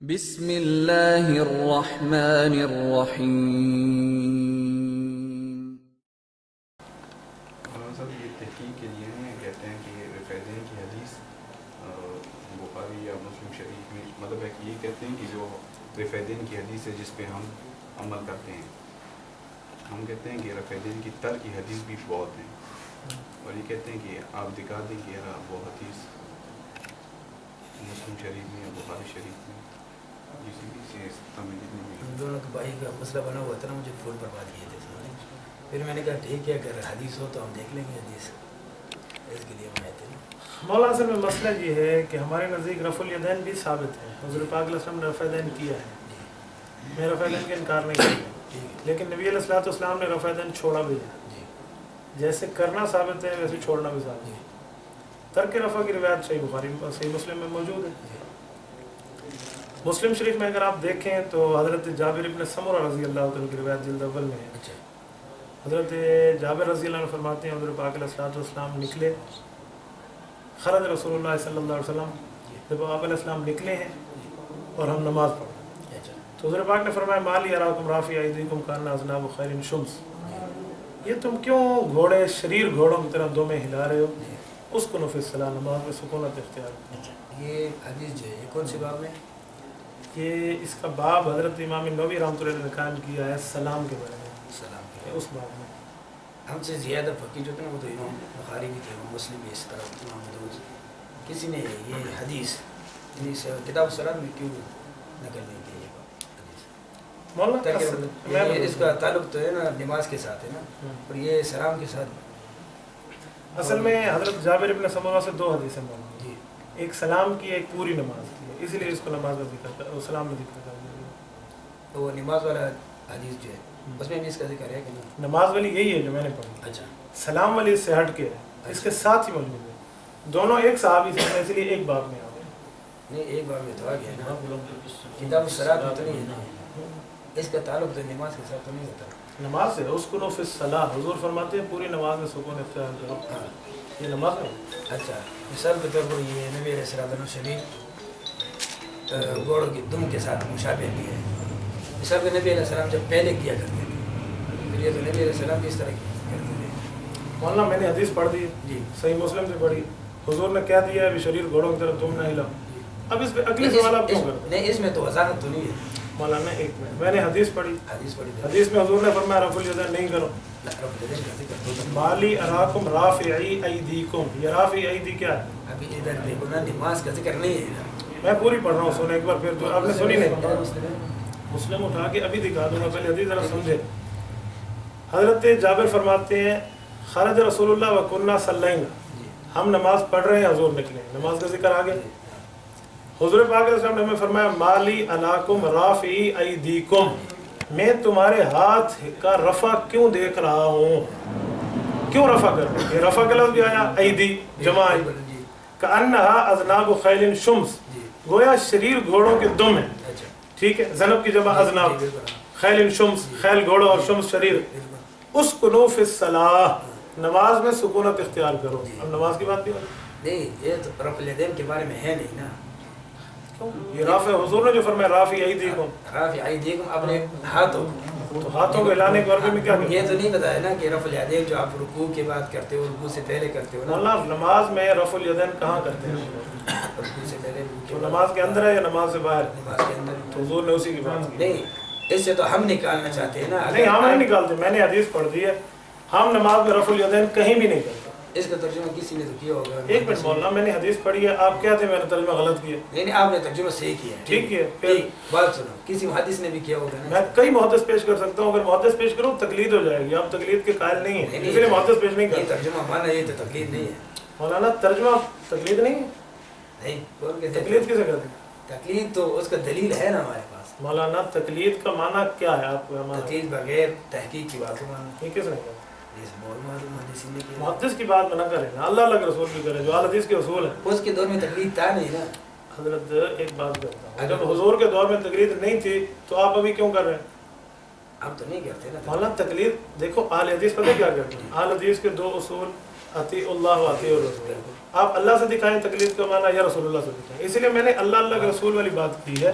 بسم اللہ الرحمن الرحیم۔ مولانا صاحب یہ تحقیق کے لیے ہیں، کہتے ہیں کہ رفیدین کی حدیث بخاری یا مسلم شریف میں مطلب ہے کہ یہ کہتے ہیں کہ جو رفیدین کی حدیث ہے جس پہ ہم عمل کرتے ہیں، ہم کہتے ہیں کہ رفیدین کی تر کی حدیث بھی بہت ہیں، اور یہ کہتے ہیں کہ آپ دکھا دیں کہ وہ حدیث مسلم شریف میں یا بخاری شریف میں کسی بھی سے ہم دونوں کے بھائی کا مسئلہ بنا ہوا تھا نا، مجھے فون پر بات کیے تھے سارے، پھر میں نے کہا ٹھیک ہے اگر حدیث ہو تو ہم دیکھ لیں گے حدیث، اس کے لیے ہم آئے تھے۔ مولانا اصل میں مسئلہ یہ ہے کہ ہمارے نزدیک رفع الیدین بھی ثابت ہے، حضور پاک علیہ السلام نے رفع الیدین کیا ہے، میں رفع الیدین کا انکار نہیں کیا، لیکن نبی علیہ الصلوۃ والسلام نے رفع الیدین چھوڑا بھی ہے، جیسے کرنا ثابت ہے ویسے چھوڑنا بھی ثابت ہے۔ ترک رفع کی روایت صحیح بخاری صحیح مسلم میں موجود ہے۔ مسلم شریف میں اگر آپ دیکھیں تو حضرت جابر ابن سمرہ رضی اللہ عنہ کی روایت جلد اول میں ہے۔ حضرت جابر رضی اللہ عنہ فرماتے ہیں حضور پاک علیہ الصلوۃ والسلام نکلے، خرج رسول اللہ صلی اللہ علیہ وسلم، جب آپ علیہ السلام نکلے ہیں اور ہم نماز پڑھ، تو حضور پاک نے فرمایا مالی اراکم رافع ایدیکم کان اذناب خیر شمس، یہ تم کیوں گھوڑے شریر گھوڑوں کی طرح دو میں ہلا رہے ہو، اس کو نفی الصلاۃ، نماز میں سکونت اختیار کرو۔ یہ حدیث جو ہے یہ کون سی باب میں؟ یہ اس کا باب حضرت امام نووی رحمۃ اللہ علیہ نے قائم کیا ہے سلام کے بارے میں، سلام کے اس باب میں۔ ہم سے زیادہ فقیر جو تھے نا وہ تو امام بخاری بھی تھے، امام مسلم بھی، اس طرح امام ابو کسی نے یہ حدیث کتاب الصلاۃ میں کیوں نقل نہیں کی یہ حدیث؟ مولانا تاکہ اس کا تعلق تو ہے نا نماز کے ساتھ ہے نا، اور یہ سلام کے ساتھ۔ اصل میں حضرت جابر ابن سمرہ سے دو حدیثیں موجود جی، ہیں، ایک سلام کی ایک پوری نماز کی ہے، اسی لیے اس کو نماز کا ذکر کر سلام میں ذکر کر دیا گیا۔ تو وہ نماز والا حدیث جو ہے اس میں بھی اس کا ذکر ہے کہ نہیں؟ نماز والی یہی ہے جو میں نے پڑھی، اچھا، سلام والی اس سے ہٹ کے ہے، اس کے ساتھ ہی موجود ہے، دونوں ایک صحابی سے ہیں، اسی لیے ایک باب میں آ گئے۔ نہیں ایک بار میں تو آ گیا نا، کتاب الصلاۃ میں تو نہیں ہے نا، اس کا تعلق تو نماز کے ساتھ تو نہیں ہوتا۔ نماز سے اس کو فی الصلاۃ، حضور فرماتے ہیں پوری نماز میں سکون اختیار کرو، یہ نماز میں۔ اچھا، مثال کے طور پر یہ نبی علیہ السلام شریف گوڑوں کی دم کے ساتھ مشابہ بھی ہے، مثال کے نبی علیہ السلام جب پہلے کیا کرتے تھے، پھر یہ تو نبی علیہ السلام کس طرح کرتے تھے؟ مولانا میں نے حدیث پڑھ دی ہے، جی صحیح مسلم سے پڑھی، حضور نے کہہ دیا ہے شریر گھوڑوں کی طرف تم نہ ہلاؤ، اب اس پہ اگلی سوال آپ کیوں کرتے ہیں؟ نہیں، اس میں تو وضاحت تو نہیں ہے۔ مولانا ایک منٹ، میں نے حدیث پڑھی، حدیث پڑھی حدیث میں حضور نے فرمایا رفع الیدین نہیں کرو، مالی اراکم رافعی ایدیکم، یہ رافعی ایدی کیا ہے؟ ابھی ادھر دیکھو نا، نماز کا ذکر نہیں ہے۔ میں پوری پڑھ رہا ہوں، سنیں ایک بار پھر، تو آپ نے سنی نہیں، مسلم اٹھا کے ابھی دکھا دوں گا، پہلے حدیث ذرا سمجھے۔ حضرت جابر فرماتے ہیں خرج رسول اللہ وکنہ صلینا، ہم نماز پڑھ رہے ہیں حضور نکلے، نماز کا ذکر آگے، حضور پاک علیہ السلام نے ہمیں فرمایا مالی علاکم رافعی ایدیکم، میں تمہارے ہاتھ کا رفع کیوں دیکھ رہا ہوں، کیوں رفع کر رہے ہیں؟ یہ رفع کا لفظ بھی آیا، ایدی جمع کأنہا اذناب خیل شمس، گویا شریر گھوڑوں کے دم ہیں، ٹھیک ہے، ذنب کی جمع اذناب، خیل شمس، خیل گھوڑوں اور شمس شریر، اسکنوا فی الصلاۃ، نماز میں سکونت اختیار کرو۔ اب نماز کی بات بھی نہیں، یہ تو رفع الیدین کے بارے میں ہے نہیں نا، یہ رافع حضور نے جو فرمایا رافع ایدیکم، رافع ایدیکم اپنے ہاتھوں، تو ہاتھوں کو ہلانے کے عربی میں کیا کہتے ہیں؟ یہ تو نہیں بتایا نا کہ رفع الیدین جو آپ رکوع کے بعد کرتے ہو، رکوع سے پہلے کرتے ہو نا، مولانا نماز میں رفع الیدین کہاں کرتے ہیں؟ رکوع سے پہلے، رکوع کے تو بعد، نماز کے اندر ہے یا نماز سے باہر؟ نماز کے اندر۔ تو حضور نے اسی کی بات کی۔ نہیں، اس سے تو ہم نکالنا چاہتے ہیں نا، نہیں ہم نہیں نکالتے، میں نے حدیث پڑھ دی ہے، ہم نماز میں رفع الیدین کہیں بھی نہیں کرتے۔ اس کا ترجمہ کسی نے تو کیا ہوگا۔ ایک منٹ مولانا، میں نے حدیث پڑھی ہے، آپ کہتے ہیں میں نے ترجمہ غلط کیا؟ نہیں نہیں، آپ نے ترجمہ صحیح کیا ہے، ٹھیک ہے، پھر بات سنو، کسی محدث نے بھی کیا ہوگا نا۔ میں کئی محدث پیش کر سکتا ہوں، اگر محدث پیش کروں تقلید ہو جائے گی، آپ تقلید کے قائل نہیں ہیں، اس لیے محدث پیش نہیں یہ کرتے۔ ترجمہ مانا، یہ تو تقلید نہیں ہے۔ مولانا ترجمہ تقلید نہیں ہے، نہیں، کون کہتے ہیں؟ تقلید کسے کہتے ہیں؟ تقلید تو اس کا دلیل ہے نا ہمارے پاس۔ مولانا تقلید کا معنی کیا ہے آپ کو؟ تقلید بغیر تحقیق کی بات کو مانا، یہ کس نے کہا؟ اس بہت معلوم حدیث نے کیا۔ محدث کی بات میں نہ کریں نا، اللہ کے رسول بھی کرے، جو اہل حدیث کے اصول ہیں۔ اس کے دور میں تقلید تھا نہیں نا۔ حضرت ایک بات کرتا ہوں، جب حضور کے دور میں تقلید نہیں تھی تو آپ ابھی کیوں کر رہے ہیں؟ ہم تو نہیں کرتے نا۔ مولانا تقلید دیکھو، اہل حدیث پتہ کیا کرتے ہیں؟ اہل حدیث کے دو اصول، اطیع اللہ و اطیع الرسول، آپ اللہ سے دکھائیں تقلید کا معنی یا رسول اللہ سے دکھائیں، اسی لیے میں نے اللہ کے رسول والی بات کی ہے،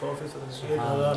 100%, 1000।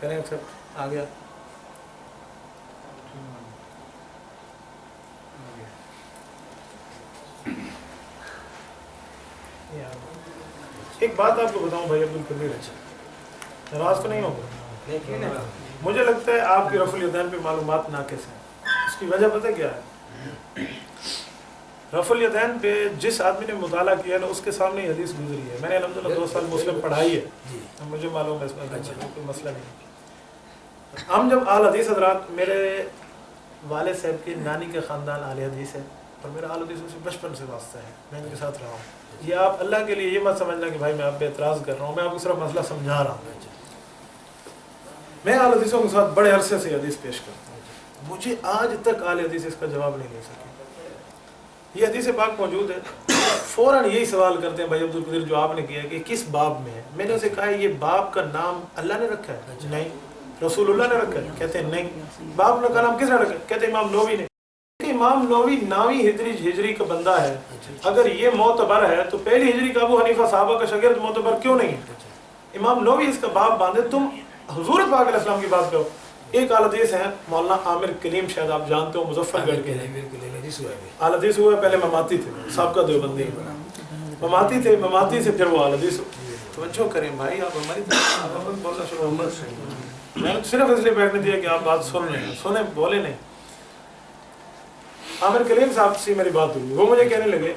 کریں ایکسیپٹ. آ گیا. ایک بات آپ کو بتاؤں بھائی عبدالقدیر، ناراض تو نہیں ہوگا؟ مجھے لگتا ہے آپ کی رفع الیدین پہ معلومات ناقص ہیں. اس کی وجہ پتہ کیا ہے؟ رفع الیدین پہ جس آدمی نے مطالعہ کیا ہے نا اس کے سامنے یہ حدیث گزری ہے. میں نے الحمدللہ 2 سال مسلم پڑھائی ہے، مجھے معلوم ہے اس میں کوئی مسئلہ نہیں. ہم جب اہل حدیث حضرات، میرے والد صاحب کی نانی کے خاندان اہل حدیث ہے اور میرا اہل حدیث سے بچپن سے واسطہ ہے، میں ان کے ساتھ رہا ہوں. یہ آپ اللہ کے لیے یہ مت سمجھنا کہ بھائی میں آپ پہ اعتراض کر رہا ہوں، میں آپ کو صرف مسئلہ سمجھا رہا ہوں. میں اہل حدیثوں کے ساتھ بڑے عرصے سے حدیث پیش کرتا ہوں، مجھے آج تک اہل حدیث اس کا جواب نہیں دے سکے. یہ حدیث پاک موجود ہے، فوراً یہی سوال کرتے ہیں بھائی عبدالقدیر جو آپ نے کیا کہ کس باب میں ہے. میں نے اسے کہا یہ باب کا نام اللہ نے رکھا ہے؟ نہیں. رسول اللہ نے رکھا ہے؟ کہتے ہیں نہیں. باب کا نام کس نے رکھا ہے؟ کہتے ہیں امام نووی نے. امام نووی 9ویں ہجری کا بندہ ہے، اگر یہ معتبر ہے تو پہلی ہجری کا ابو حنیفہ صحابہ کا شاگرد معتبر کیوں نہیں ہے؟ امام نووی اس کا باب باندھے. تم حضور پاک علیہ السلام کی بات کرو. ایک اہل حدیث ہے مولانا عامر کلیم، شاید آپ جانتے ہو، مظفر گڑھ کے اہل حدیث ہوئے. پہلے مماتی تھے، سابقہ دیوبندی مماتی تھے، مماتی سے پھر وہ اہل حدیث. توجہ کریں بھائی، آپ ہماری بولنا شروع. میں نے صرف اس لیے بیٹھنے دیا کہ آپ بات سن رہے ہیں، سنیں، بولے نہیں. عامر کلیم صاحب سے میری بات ہوئی، وہ مجھے کہنے لگے،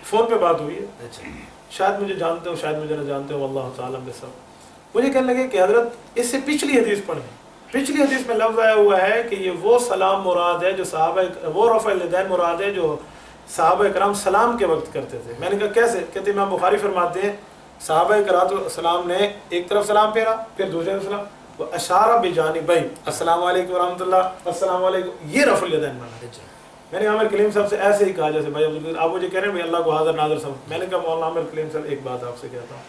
فون پہ بات ہوئی ہے، شاید مجھے جانتے ہو شاید مجھے نہ جانتے ہو، اللہ تعالیٰ بے سب. مجھے کہنے لگے کہ حضرت اس سے پچھلی حدیث پڑھیں. پچھلی حدیث میں لفظ آیا ہوا ہے کہ یہ وہ سلام مراد ہے جو صحابہ، وہ رفع الیدین مراد ہے جو صحابہ کرام سلام کے وقت کرتے تھے. میں نے کہا کیسے؟ کہتے امام بخاری فرماتے ہیں صحابہ کرام سلام نے ایک طرف سلام پھیرا، پھر دوسرے طرف سلام، وہ اشارہ بجانبین، السلام علیکم ورحمۃ اللہ، السلام علیکم، یہ رفع الیدین مانا. میں نے عامر کلیم صاحب سے ایسے ہی کہا جیسے بھائی عبدالقدیر آپ مجھے کہہ رہے ہیں بھائی اللہ کو حاضر ناظر سمجھ. میں نے کہا مولانا عامر کلیم صاحب ایک بات آپ سے کہتا ہوں،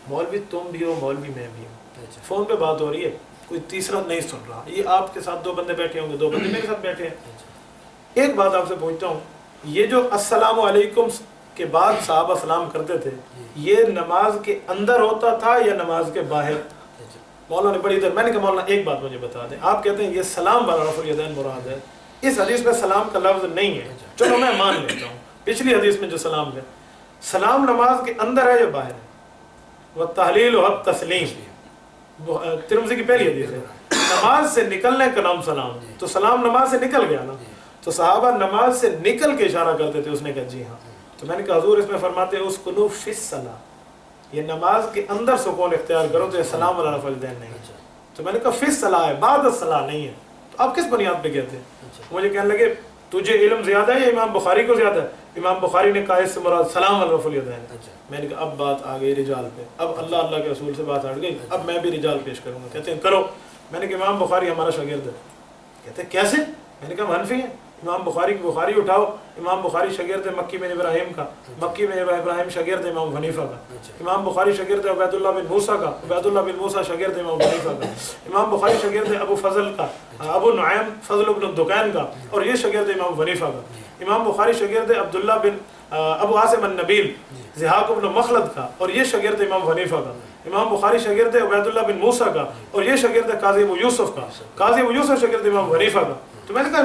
مولوی تم بھی ہو، مولوی میں بھی ہوں. فون پہ بات ہو رہی ہے، کوئی تیسرا نہیں سن رہا. یہ آپ کے ساتھ 2 بندے بیٹھے ہوں گے، 2 بندے میرے ساتھ بیٹھے ہیں. ایک بات آپ سے پوچھتا ہوں، یہ جو السلام علیکم کے بعد صحابہ سلام کرتے تھے، یہ نماز کے اندر ہوتا تھا یا نماز کے باہر؟ مولانا نے بڑی دیر. میں نے کہا مولانا ایک بات مجھے بتا دیں، آپ کہتے ہیں یہ سلام والا رفع الیدین مراد ہے، اس حدیث میں سلام کا لفظ نہیں ہے. چلو میں مان لیتا ہوں، پچھلی حدیث میں جو سلام ہے، سلام نماز کے اندر ہے یا باہر ہے؟ وَالتَّحْلِيلُ وَالتَّسْلِيمُ، ترمذی کی پہلی حدیث ہے. نماز سے نکلنے کا نام سلام، تو سلام نماز سے نکل گیا نا، تو صحابہ نماز سے نکل کے اشارہ کرتے تھے. اس نے کہا جی ہاں. تو میں نے کہا حضور اس میں فرماتے ہیں اسکنوا فی الصلاۃ، یہ نماز کے اندر سکون اختیار کرو، تو یہ سلام والا رفع الیدین نہیں ہے. تو میں نے کہا فی الصلاۃ ہے، بعد الصلاۃ نہیں ہے. تو آپ کس بنیاد پہ کہتے ہیں؟ مجھے کہنے لگے تجھے علم زیادہ ہے یا امام بخاری کو زیادہ ہے؟ امام بخاری نے کہا اس سے مراد سلام والا رفع الیدین. میں نے کہا اب بات آ گئی رجال پہ، اب اللہ کے رسول سے بات ہٹ گئی، اب میں بھی رجال پیش کروں گا. کہتے ہیں کرو. میں نے کہا امام بخاری ہمارا شاگرد ہے. کہتے ہیں کیسے؟ میں نے کہا ہم حنفی ہیں. امام بخاری کی بخاری اٹھاؤ، امام بخاری شاگرد ہے مکی بن ابراہیم کا، مکی بن ابراہیم شاگرد ہے امام حنیفہ کا. امام بخاری شاگرد ہے عبید اللہ بن موسیٰ کا، عبید اللہ بن موسیٰ شاگرد ہے امام حنیفہ کا. امام بخاری شاگرد ہے ابو فضل کا، ابو نعیم فضل بن الدکین کا، اور یہ شاگرد ہے امام حنیفہ کا. امام بخاری شاگرد ہے عبداللہ بن ابو عاصم النبیل ضحاک بن مخلد کا، اور یہ شاگرد ہے امام حنیفہ کا. امام بخاری شاگرد ہے عبید اللہ بن موسیٰ کا، اور یہ شاگرد ہے قاضی ابو یوسف کا. قاضی ابو یوسف شاگرد امام حنیفہ کا. تو میں نے کہا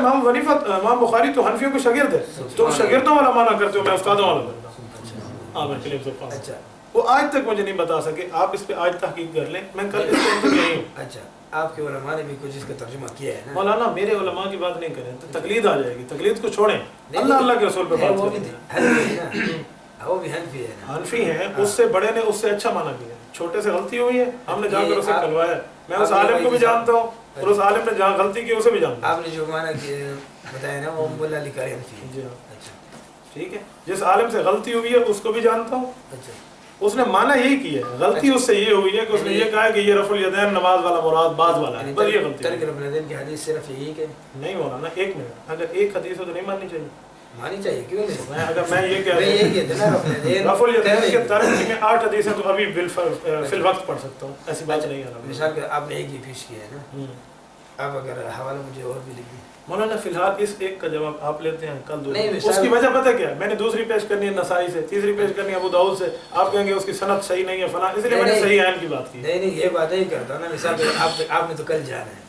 امام بخاری تو حنفیوں کے شاگرد ہے، تم شاگردوں والا مانا کرتے ہو، میں استادوں والا کرتا ہوں. اچھا وہ آج تک مجھے نہیں بتا سکے، آپ اس پہ آج تحقیق کر لیں، میں کل اس پہ نہیں ہوں. اچھا آپ کے علماء نے بھی کچھ اس کا ترجمہ کیا ہے نا؟ مولانا میرے علماء کی بات نہیں کریں تو تقلید آ جائے گی. تقلید کو چھوڑیں، اللہ کے رسول پہ بات کریں. وہ بھی حنفی ہے نا، حنفی ہیں، اس سے بڑے نے اس سے اچھا مانا کیا. چھوٹے سے غلطی ہوئی ہے، ہم نے جا کر اسے کھلوایا. میں اس عالم کو بھی جانتا ہوں اور اس عالم نے جہاں غلطی کی اسے بھی جانتا ہوں. آپ نے جو مانا بتایا نا وہ مولا علی قاری حنفی ہے. جی ہاں ٹھیک ہے. جس عالم سے غلطی ہوئی ہے اس کو بھی جانتا ہوں. اچھا اس نے مانا یہی کی ہے، غلطی اس سے یہ ہوئی ہے کہ اس نے یہ کہا ہے کہ یہ رفع الیدین نماز والا مراد بعد والا ہے، بس یہ غلطی ترک رفع الیدین کی حدیث صرف یہی کہ نہیں ہونا نا. ایک منٹ، اگر ایک حدیث ہو تو نہیں ماننی چاہیے. مانی چاہیے، کیوں نہیں؟ اگر میں یہ کہتا ہوں رفع الیدین کے ترک میں 8 حدیثیں تو ابھی فی الوقت پڑھ سکتا ہوں، ایسی بات نہیں ہے. مثال کے آپ نے ایک ہی پیش کیا ہے نا، آپ اگر حوالہ مجھے اور بھی لکھ دیں. مولانا فی الحال اس ایک کا جواب آپ لیتے ہیں، کل نہیں، دوسری اس کی وجہ پتہ کیا ہے؟ میں نے دوسری پیش کرنی ہے نسائی سے، تیسری پیش کرنی ہے ابو داؤد سے، آپ کہیں گے اس کی سند صحیح نہیں ہے فلاں، اس لیے میں نے صحیح عین کی بات کی. نہیں یہ بات نہیں کرتا نا. مثال آپ نے تو کل جانا ہے،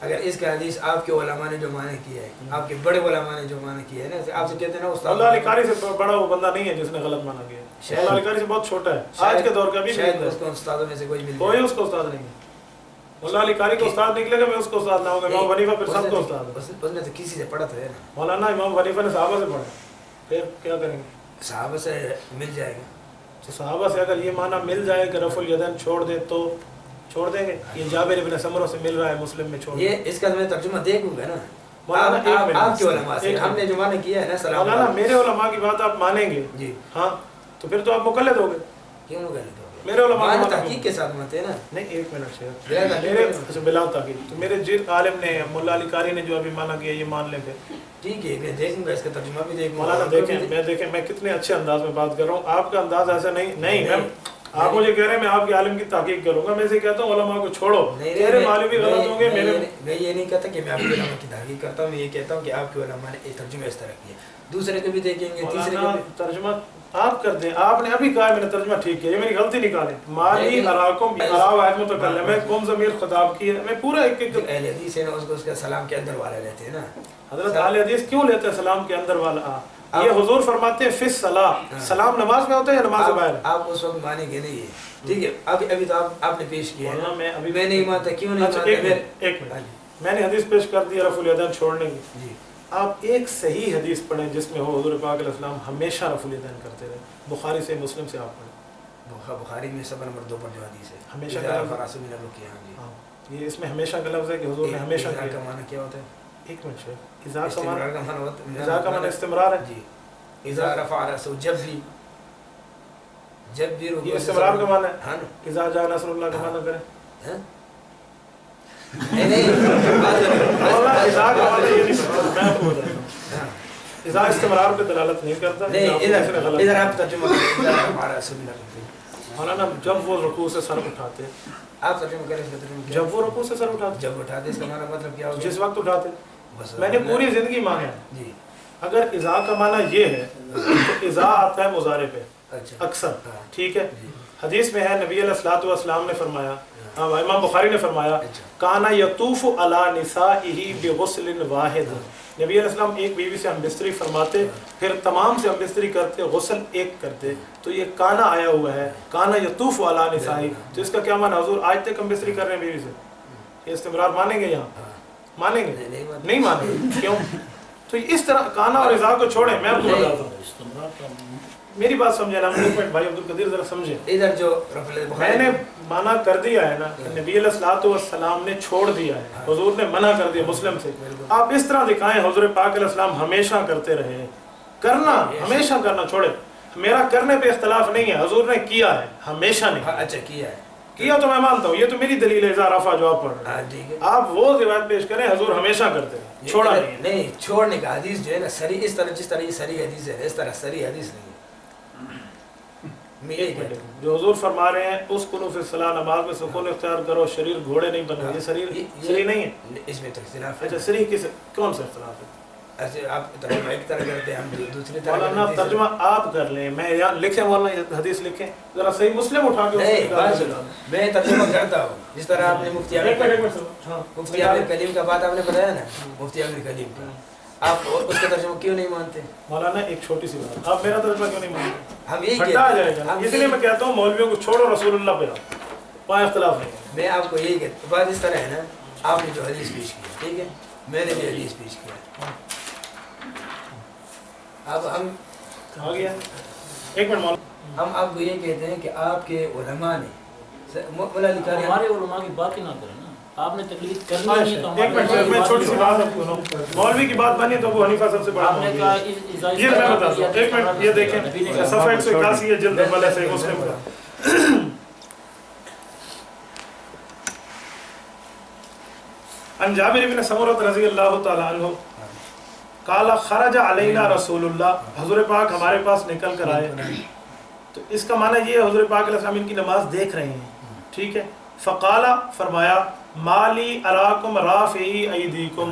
اگر اس کا حدیث آپ کے علماء نے جو معنی کیا ہے، آپ کے بڑے علماء نے جو معنی کیا ہے نا، آپ سے کہتے ہیں نا استاد مولا علی قاری سے بڑا وہ بندہ نہیں ہے جس نے غلط مانا کیا ہے. مولا علی قاری سے بہت چھوٹا ہے آج کے دور کا بھی. شاید اس کو استادوں میں سے کوئی مل کوئی اس کو استاد نہیں ہے. مولا علی قاری کو استاد نکلے گا، میں اس کو استاد نہ ہوں گا. امام حنیفہ پھر سب کو استاد ہے. اس نے تو کسی سے پڑھا تو ہے نا. مولانا امام حنیفہ نے صحابہ سے پڑھا، پھر کیا کریں گے؟ صحابہ سے مل جائے گا. تو صحابہ سے اگر یہ معنی مل جائے کہ رفع الیدین چھوڑ دیں تو چھوڑ دیں گے. یہ جابر بن سمرہ سے مل رہا ہے مسلم میں، چھوڑ دیں. یہ اس کا میں ترجمہ دیکھوں گا نا. مولانا آپ کے علماء سے ہم نے جو معنی کیا ہے نا سلام مولانا میرے علماء کی بات آپ مانیں گے جی ہاں، تو پھر تو آپ مقلد ہو گئے. کیوں غلط ہو میرے علماء گیا؟ کی تحقیق کے ساتھ مانتے ہیں نا. نہیں ایک منٹ شیخ، میرے بلا تحقیق تو میرے جیت عالم نے مولا علی قاری نے جو ابھی مانا کیا یہ مان لیں پھر. ٹھیک ہے میں دیکھوں گا اس کا ترجمہ بھی دیکھوں گا. مولانا دیکھیں میں کتنے اچھے انداز میں بات کر رہا ہوں. آپ کا انداز ایسا نہیں میں آپ مجھے کہہ رہے ہیں میں آپ کے عالم کی تحقیق کروں گا. میں سے کہتا ہوں علماء کو چھوڑو، تیرے مولوی غلط ہوں گے. میں یہ نہیں کہتا کہ میں آپ کے علماء کی تحقیق کرتا ہوں، میں یہ کہتا ہوں کہ آپ کے علماء نے ترجمہ اس طرح کیا. دوسرے کو بھی دیکھیں گے، تیسرے کو بھی. ترجمہ آپ کر دیں. آپ نے ابھی کہا میں نے ترجمہ ٹھیک کیا، یہ میری غلطی نکالیں. مالی اراکم اراو آیت متکلم ہے، کون ضمیر خطاب کی ہے. میں پورا ایک اہل حدیث ہے نا، اس کو اس کا سلام کے اندر والے لیتے ہیں نا. حضرت اہل حدیث کیوں لیتے ہیں سلام کے اندر والا؟ یہ حضور فرماتے ہیں فی الصلاۃ، سلام نماز میں ہوتا ہے یا نماز سے باہر؟ آپ اس وقت مانیں گے نہیں ہے. ٹھیک ہے ابھی تو آپ نے پیش کیا ہے نا. میں نہیں مانتا. کیوں نہیں مانتا؟ ایک منٹ، میں نے حدیث پیش کر دی رفع الیدین چھوڑنے کی. جی آپ ایک صحیح حدیث پڑھیں جس میں ہو حضور پاک علیہ السلام ہمیشہ رفع الیدین کرتے رہے. بخاری سے مسلم سے آپ پڑھیں. بخاری میں سب نمبر 2 پر جو حدیث ہے ہمیشہ فراسو میں رکھے ہیں. جی ہاں یہ اس میں ہمیشہ کا لفظ ہے کہ حضور نے ہمیشہ اظہار کیا. کا معنی کیا ہوتا ہے؟ ایک منٹ شیخ، اذا کا استمرار معنی کا معنی ہوتا ہے. اذا کا معنی استمرار ہے. جی اذا رفع راسو جب بھی یہ استمرار کا معنی ہے. ہاں اذا جاء نصر اللہ کا معنی کریں. ہاں نہیں مولانا اذا کا معنی یہ نہیں کرتا. میں آپ کو بتاتا ہوں اذا استمرار پہ دلالت نہیں کرتا. نہیں ادھر آپ ترجمہ کریں. اذا رفع راسو مولانا جب وہ رکوع سے سر اٹھاتے، آپ ترجمہ کریں. اس کا ترجمہ کیا؟ جب وہ رکوع سے سر اٹھاتے، جب اٹھاتے اس کا معنی مطلب کیا ہوگا؟ جس وقت اٹھاتے. بس میں نے پوری زندگی مانا. جی اگر اذا کا معنی یہ ہے تو اذا آتا ہے مضارع پہ اچھا اکثر. ہاں. ٹھیک ہے، جی حدیث میں ہے نبی علیہ الصلوۃ والسلام نے فرمایا، امام بخاری نے فرمایا اچھا. کانا یطوف علی نسائہ بغسل واحد. نبی علیہ السلام ایک بیوی سے ہم بستری فرماتے، پھر تمام سے ہم بستری کرتے، غسل ایک کرتے. تو یہ کانا آیا ہوا ہے، کانا یطوف علی نسائہ. تو اس کا کیا معنی؟ حضور آج تک ہم بستری کر رہے ہیں بیوی سے. یہ استمرار مانیں گے یہاں؟ مانیں گے؟ نہیں مانیں گے. کیوں؟ تو اس طرح کانا اور اذا کو چھوڑیں. میں آپ کو بتاتا ہوں، میری بات سمجھے نا. ایک منٹ بھائی عبدالقدیر ذرا سمجھیں. ادھر جو میں نے منع کر دیا ہے نا کہ نبی علیہ الصلوۃ والسلام نے چھوڑ دیا ہے، حضور نے منع کر دیا مسلم سے. آپ اس طرح دکھائیں حضور پاک علیہ السلام ہمیشہ کرتے رہے. کرنا ہمیشہ کرنا چھوڑے. میرا کرنے پہ اختلاف نہیں ہے، حضور نے کیا ہے ہمیشہ نہیں. اچھا کیا ہے کیا تو میں مانتا ہوں، یہ تو میری دلیل ہے. اذا رفع جو آپ پڑھ رہے ہاں ہیں ٹھیک ہے. آپ وہ روایت پیش کریں حضور ہمیشہ کرتے ہیں، چھوڑا نہیں. نہیں چھوڑنے کا حدیث جو ہے نا سری اس طرح، جس طرح یہ سری حدیث ہے اس طرح سری حدیث نہیں ہے. جو حضور فرما رہے ہیں اس قنوت الصلاۃ، نماز میں سکون اختیار کرو، شریر گھوڑے نہیں بنو. یہ شریر سری نہیں ہے. اس میں تو اختلاف ہے. اچھا سری کس کون سا اختلاف ہے؟ ایسے آپ ترجمہ ایک طرح کرتے ہیں، ہم دوسری طرح مولانا کرتے ہیں. ترجمہ آپ کر لیں، میں یہاں لکھیں مولانا حدیث لکھیں ذرا صحیح مسلم اٹھا کے. نہیں بات سنو، میں ترجمہ کرتا ہوں جس طرح آپ نے مفتی عامر کلیم کا بات آپ نے بتایا نا، مفتی عامر کلیم کا. آپ اس کا ترجمہ کیوں نہیں مانتے؟ مولانا ایک چھوٹی سی بات، آپ میرا ترجمہ کیوں نہیں مانتے؟ ہم یہی پھٹا آ جائے گا. اس لیے میں کہتا ہوں مولویوں کو چھوڑو، رسول اللہ پہ آؤ، وہاں اختلاف نہیں. میں آپ کو یہی کہتا ہوں. بات اس طرح ہے نا، آپ نے جو حدیث پیش کی ٹھیک ہے، میں نے بھی حدیث پیش کیا. اب ہم آ گیا. ایک منٹ مولانا، ہم آپ کو یہ کہتے ہیں کہ آپ کے علماء نے مولا علی قاری ہمارے علماء کی بات ہی نہ کریں نا. آپ نے تقلید کرنی نہیں ہے تو ایک منٹ میں چھوٹی سی بات آپ کو مولوی کی بات بنی تو ابو حنیفہ سب سے بڑا آپ نے کہا یہ میں بتا دوں. ایک منٹ یہ دیکھیں صفحہ 181 ہے جلد اول ہے صحیح مسلم کا. عن جابر بن سمرہ رضی اللہ تعالی عنہ قال خرج علینا رسول اللہ، حضور پاک ہمارے پاس نکل کر آئے. تو اس کا معنی یہ ہے حضور پاک علیہ السلام ان کی نماز دیکھ رہے ہیں. ٹھیک ہے. فقال فرمایا مالی اراکم رافعی ایدیکم،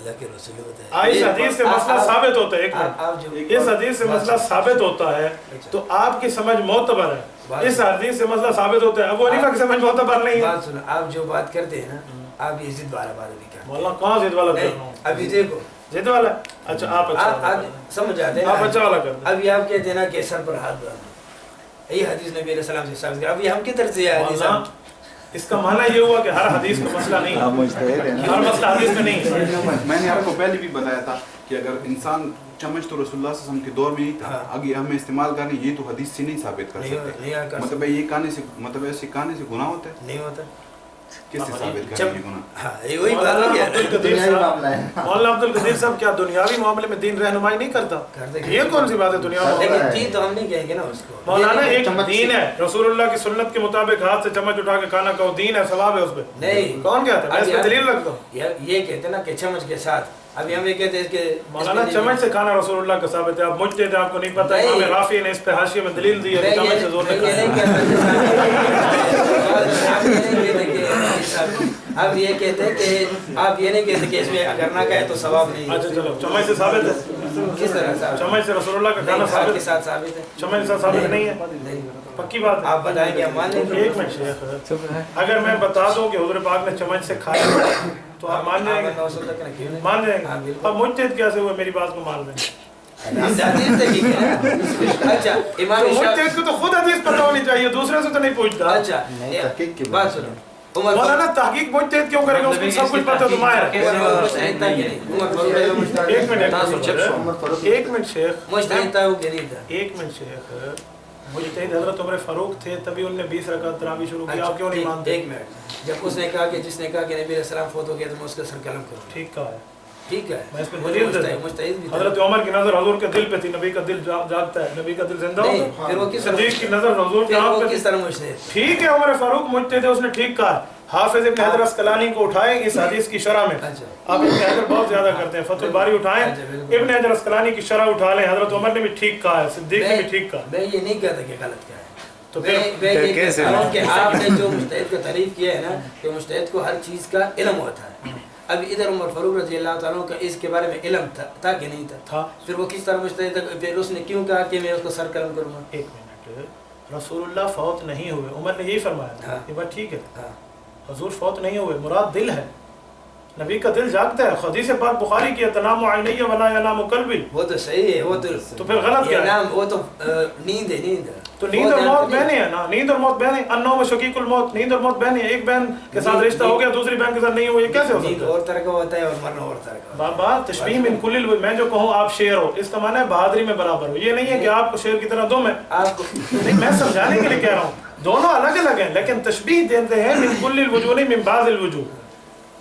اللہ کے رسول بتایا اس حدیث سے مسئلہ ثابت ہوتا ہے. ایک آپ جو منٹ, اس حدیث سے مسئلہ ثابت ہوتا ہے تو آپ کی سمجھ معتبر ہے. اس حدیث سے مسئلہ ثابت ہوتا ہے, ابو حنیفہ کی سمجھ معتبر نہیں ہے. بات سنو, آپ جو بات کرتے ہیں نا, آپ یہ ضد والا بات نہیں کرتے. مولانا کہاں ضد والا کر رہا ہوں؟ ابھی دیکھو ضد والا, اچھا آپ اچھا والا کر دیں. سمجھ آتے ہیں آپ اچھا والا کر دیں. ابھی آپ کہتے ہیں نا کہ سر پر ہاتھ ڈالنا, یہ حدیث نبی علیہ السلام سے ثابت کیا. ابھی ہم کی طرف سے یہ حدیث مولانا اس کا معنی یہ ہوا کہ ہر حدیث کا مسئلہ نہیں ہے, آپ مجتہد ہیں نا. ہر مسئلہ حدیث میں نہیں ہے. میں نے آپ کو پہلے بھی بتایا تھا کہ اگر انسان چمچ تو رسول اللہ صلی اللہ علیہ وسلم کے دور میں ہی تھا, آگے ہمیں استعمال کرنے یہ تو حدیث سے نہیں ثابت کر سکتے. مطلب یہ کہنے سے, مطلب ایسے کہنے سے گناہ ہوتا ہے, نہیں ہوتا. کس سے ثابت کرنے یہ گناہ؟ ہاں یہ وہی بات ہو گیا. دنیاوی معاملہ ہے. مولانا عبد القدیر صاحب کیا دنیاوی معاملے میں دین رہنمائی نہیں کرتا؟ یہ کون سی بات ہے دنیاوی معاملے؟ لیکن دین تو ہم نہیں کہیں گے نا اس کو. مولانا ایک دین ہے, رسول اللہ کی سنت کے مطابق ہاتھ سے چمچ اٹھا کے کھانا کھاؤ, دین ہے, ثواب ہے اس پہ. نہیں کون کہتا ہے؟ میں اس پہ دلیل رکھتا ہوں. یہ کہتے ہیں نا کہ چمچ کے ساتھ. ابھی ہم یہ کہتے ہیں کہ مولانا چمچ سے کھانا رسول اللہ کا ثابت ہے. آپ مجھتے تھے, آپ کو نہیں پتا. امام رافعی نے اس پہ حاشیے میں دلیل دی ہے, چمچ سے زور سے اب یہ کہتے ہیں کہ آپ یہ نہیں کہتے کہ اس میں اگر نہ کہے تو ثواب نہیں. اچھا چلو, چمچ سے ثابت ہے. کس طرح ثابت؟ چمچ سے رسول اللہ کا کھانا ثابت کے ساتھ ثابت ہے. چمچ سے ثابت نہیں ہے, نہیں, پکی بات ہے. آپ بتائیں کہ ہم مان لیں. ایک منٹ شیخ, اگر میں بتا دوں کہ حضور پاک نے چمچ سے کھایا تو آپ مان جائیں گے؟ مان جائیں گے. اب مجتہد کیسے ہوئے میری بات کو مان لیں؟ اچھا امام مجتہد کو تو خود حدیث پتہ ہونی چاہیے, دوسرے سے تو نہیں پوچھتا. اچھا تحقیق کی بات سنو. مولانا تحقیق مجتہد کیوں کرے گا, اس کو سب کچھ پتہ ہے تو ماہر ہے. ایک منٹ شیخ, ایک منٹ شیخ. مجتہد حضرت عمر فاروق تھے, تبھی انہوں نے 20 رکعت تراویح شروع کی. آپ کیوں نہیں مانتے؟ ایک منٹ, جب اس نے کہا کہ جس نے کہا کہ نبی علیہ السلام فوت ہو گیا تو میں اس کا سر قلم کروں. ٹھیک کہا ہے, ٹھیک ہے, میں اس پہ دلیل دیتا ہوں. حضرت عمر کی نظر حضور کے دل پہ تھی, نبی کا دل جاگتا ہے, نبی کا دل زندہ ہوتا ہے. پھر وہ کس صدیق کی نظر حضور کے آنکھ پہ کس طرح مجتہد؟ ٹھیک ہے, عمر فاروق مجتہد ہے, اس نے ٹھیک کہا. حافظ ابن حجر اسقلانی کو اٹھائیں اس حدیث کی شرح میں. آپ ابن حجر بہت زیادہ کرتے ہیں, فتح الباری اٹھائیں, ابن حجر اسقلانی کی شرح اٹھا لیں. حضرت عمر نے بھی ٹھیک کہا ہے, صدیق نے بھی ٹھیک کہا. میں یہ نہیں کہتا کہ غلط کیا ہے, تو میں یہ کہتا ہوں کہ آپ نے جو مجتہد کو تعریف کیا ہے نا کہ مجتہد کو ہر چیز کا علم ہوتا ہے. اب ادھر عمر فاروق رضی اللہ تعالیٰ کا اس کے بارے میں علم تھا کہ نہیں تھا, پھر وہ کس طرح مجتہد تھا, پھر اس نے کیوں کہا کہ میں اس کو سر قلم کروں گا؟ ایک منٹ, رسول اللہ فوت نہیں ہوئے, عمر نے یہی فرمایا. یہ بات ٹھیک ہے, حضور فوت نہیں ہوئے, مراد دل ہے, نبی کا دل جاگتا ہے. حدیث پاک بخاری کی تنام عینی ولا ینام قلبی, وہ تو صحیح ہے, وہ تو پھر غلط کیا ہے؟ وہ تو نیند ہے, نیند ہے. تو نیند اور موت بہنیں ہیں نا, نیند اور موت بہنیں. النوم شقیق الموت, نیند اور موت بہنیں. ایک بہن کے ساتھ رشتہ ہو گیا, دوسری بہن کے ساتھ نہیں ہوا, یہ کیسے ہو سکتا ہے؟ اور طرح کا ہوتا ہے اور مرنا اور طرح کا. بابا تشبیہ من کل الوجوہ, میں جو کہوں آپ شیر ہو, اس کا معنی ہے بہادری میں برابر ہو. یہ نہیں ہے کہ آپ کو شیر کی طرح دم ہے. آپ کو نہیں, میں سمجھانے کے لیے کہہ رہا ہوں, دونوں الگ الگ ہیں, لیکن تشبیہ دیتے ہیں من کل الوجوہ نہیں من بعض الوجوہ.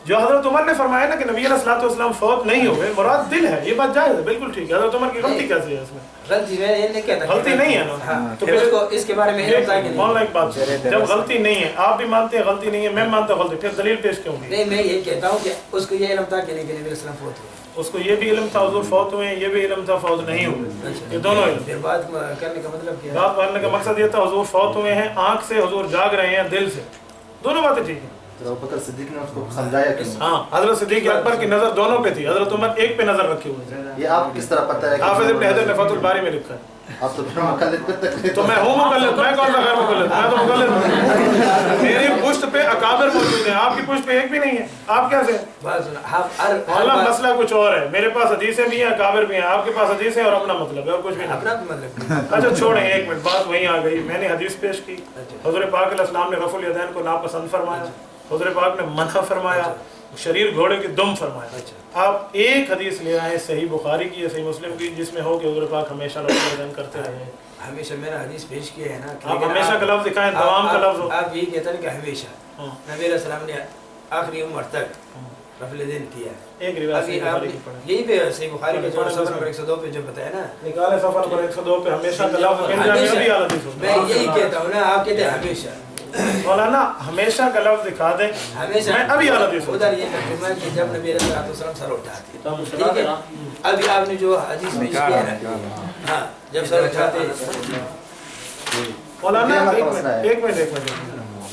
جو حضرت عمر نے فرمایا نا کہ نبی علیہ الصلوۃ والسلام فوت نہیں ہوئے, مراد دل ہے, یہ بات جائز ہے, بالکل ٹھیک ہے. حضرت عمر کی غلطی کیسے ہے اس میں؟ غلطی میں یہ نہیں کہتا, غلطی نہیں ہے نا. تو پھر اس کو اس کے بارے میں علم تھا کہ نہیں؟ مولانا ایک بات, جب غلطی نہیں ہے, آپ بھی مانتے ہیں غلطی نہیں ہے, میں مانتا ہوں غلطی, پھر دلیل پیش کیوں نہیں؟ نہیں, میں یہ کہتا ہوں کہ اس کو یہ علم تھا کہ نہیں کہ نبی علیہ السلام فوت ہوئے. اس کو یہ بھی علم تھا حضور فوت ہوئے ہیں, یہ بھی علم تھا فوت نہیں ہوئے, یہ دونوں علم. پھر بات کرنے کا مطلب کیا ہے؟ بات کرنے کا مقصد یہ تھا حضور فوت ہوئے ہیں آنکھ سے, حضور جاگ رہے ہیں دل سے, دونوں باتیں ٹھیک ہیں. ابو بکر صدیق نے اس کو سمجھایا کہ ہاں, حضرت صدیق اکبر کی نظر دونوں پہ تھی, حضرت عمر ایک پہ نظر رکھی ہوئی ہے. یہ آپ کس طرح پتہ ہے کہ حافظ ابن حجر نے فتح الباری میں لکھا ہے. آپ تو پھر مقلد پہ تک تو میں ہوں مقلد, میں کون سا غیر مقلد, میں تو مقلد ہوں. میری پشت پہ اکابر موجود ہیں, آپ کی پشت پہ ایک بھی نہیں ہے, آپ کیسے؟ بات سنو, اللہ مسئلہ کچھ اور ہے, میرے پاس حدیثیں بھی ہیں, اکابر بھی ہیں, آپ کے پاس حدیثیں اور اپنا مطلب ہے اور کچھ بھی نہیں. اپنا مطلب اچھا چھوڑیں, ایک منٹ, بات وہیں آ گئی. میں نے حدیث پیش کی, حضور پاک علیہ السلام نے رفع الیدین کو ناپسند فرمایا, حضور پاک نے منع فرمایا, شریر گھوڑے کی دم فرمایا. آپ ایک حدیث لے آئے صحیح بخاری کی یا صحیح مسلم کی جس میں ہو کہ حضور پاک ہمیشہ رفع الیدین کرتے رہے. ہمیشہ میں نے حدیث پیش کیا ہے نا, آپ ہمیشہ کا لفظ دکھائیں, دوام کا لفظ ہو. آپ یہی کہتے ہیں کہ ہمیشہ نبی علیہ السلام نے آخری عمر تک رفع الیدین کیا. ایک روایت صحیح بخاری کی پڑھیں, یہی پہ صحیح بخاری کے جو سفر نمبر 102 پہ جو بتایا نا, نکالے سفر نمبر 102 پہ ہمیشہ کا لفظ مل جائے, ابھی حدیث ہو. میں یہی کہتا ہوں نا, آپ کہتے ہیں ہمیشہ. مولانا ہمیشہ کا لفظ دکھا دیں, ہمیشہ میں ابھی حدیث ہو. ادھر یہ ترجمہ ہے کہ جب نبی علیہ السلام سر اٹھاتے, ٹھیک ہے, ابھی آپ نے جو حدیث پیش کیا ہے, ہاں جب سر اٹھاتے. مولانا ایک منٹ,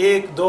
1 2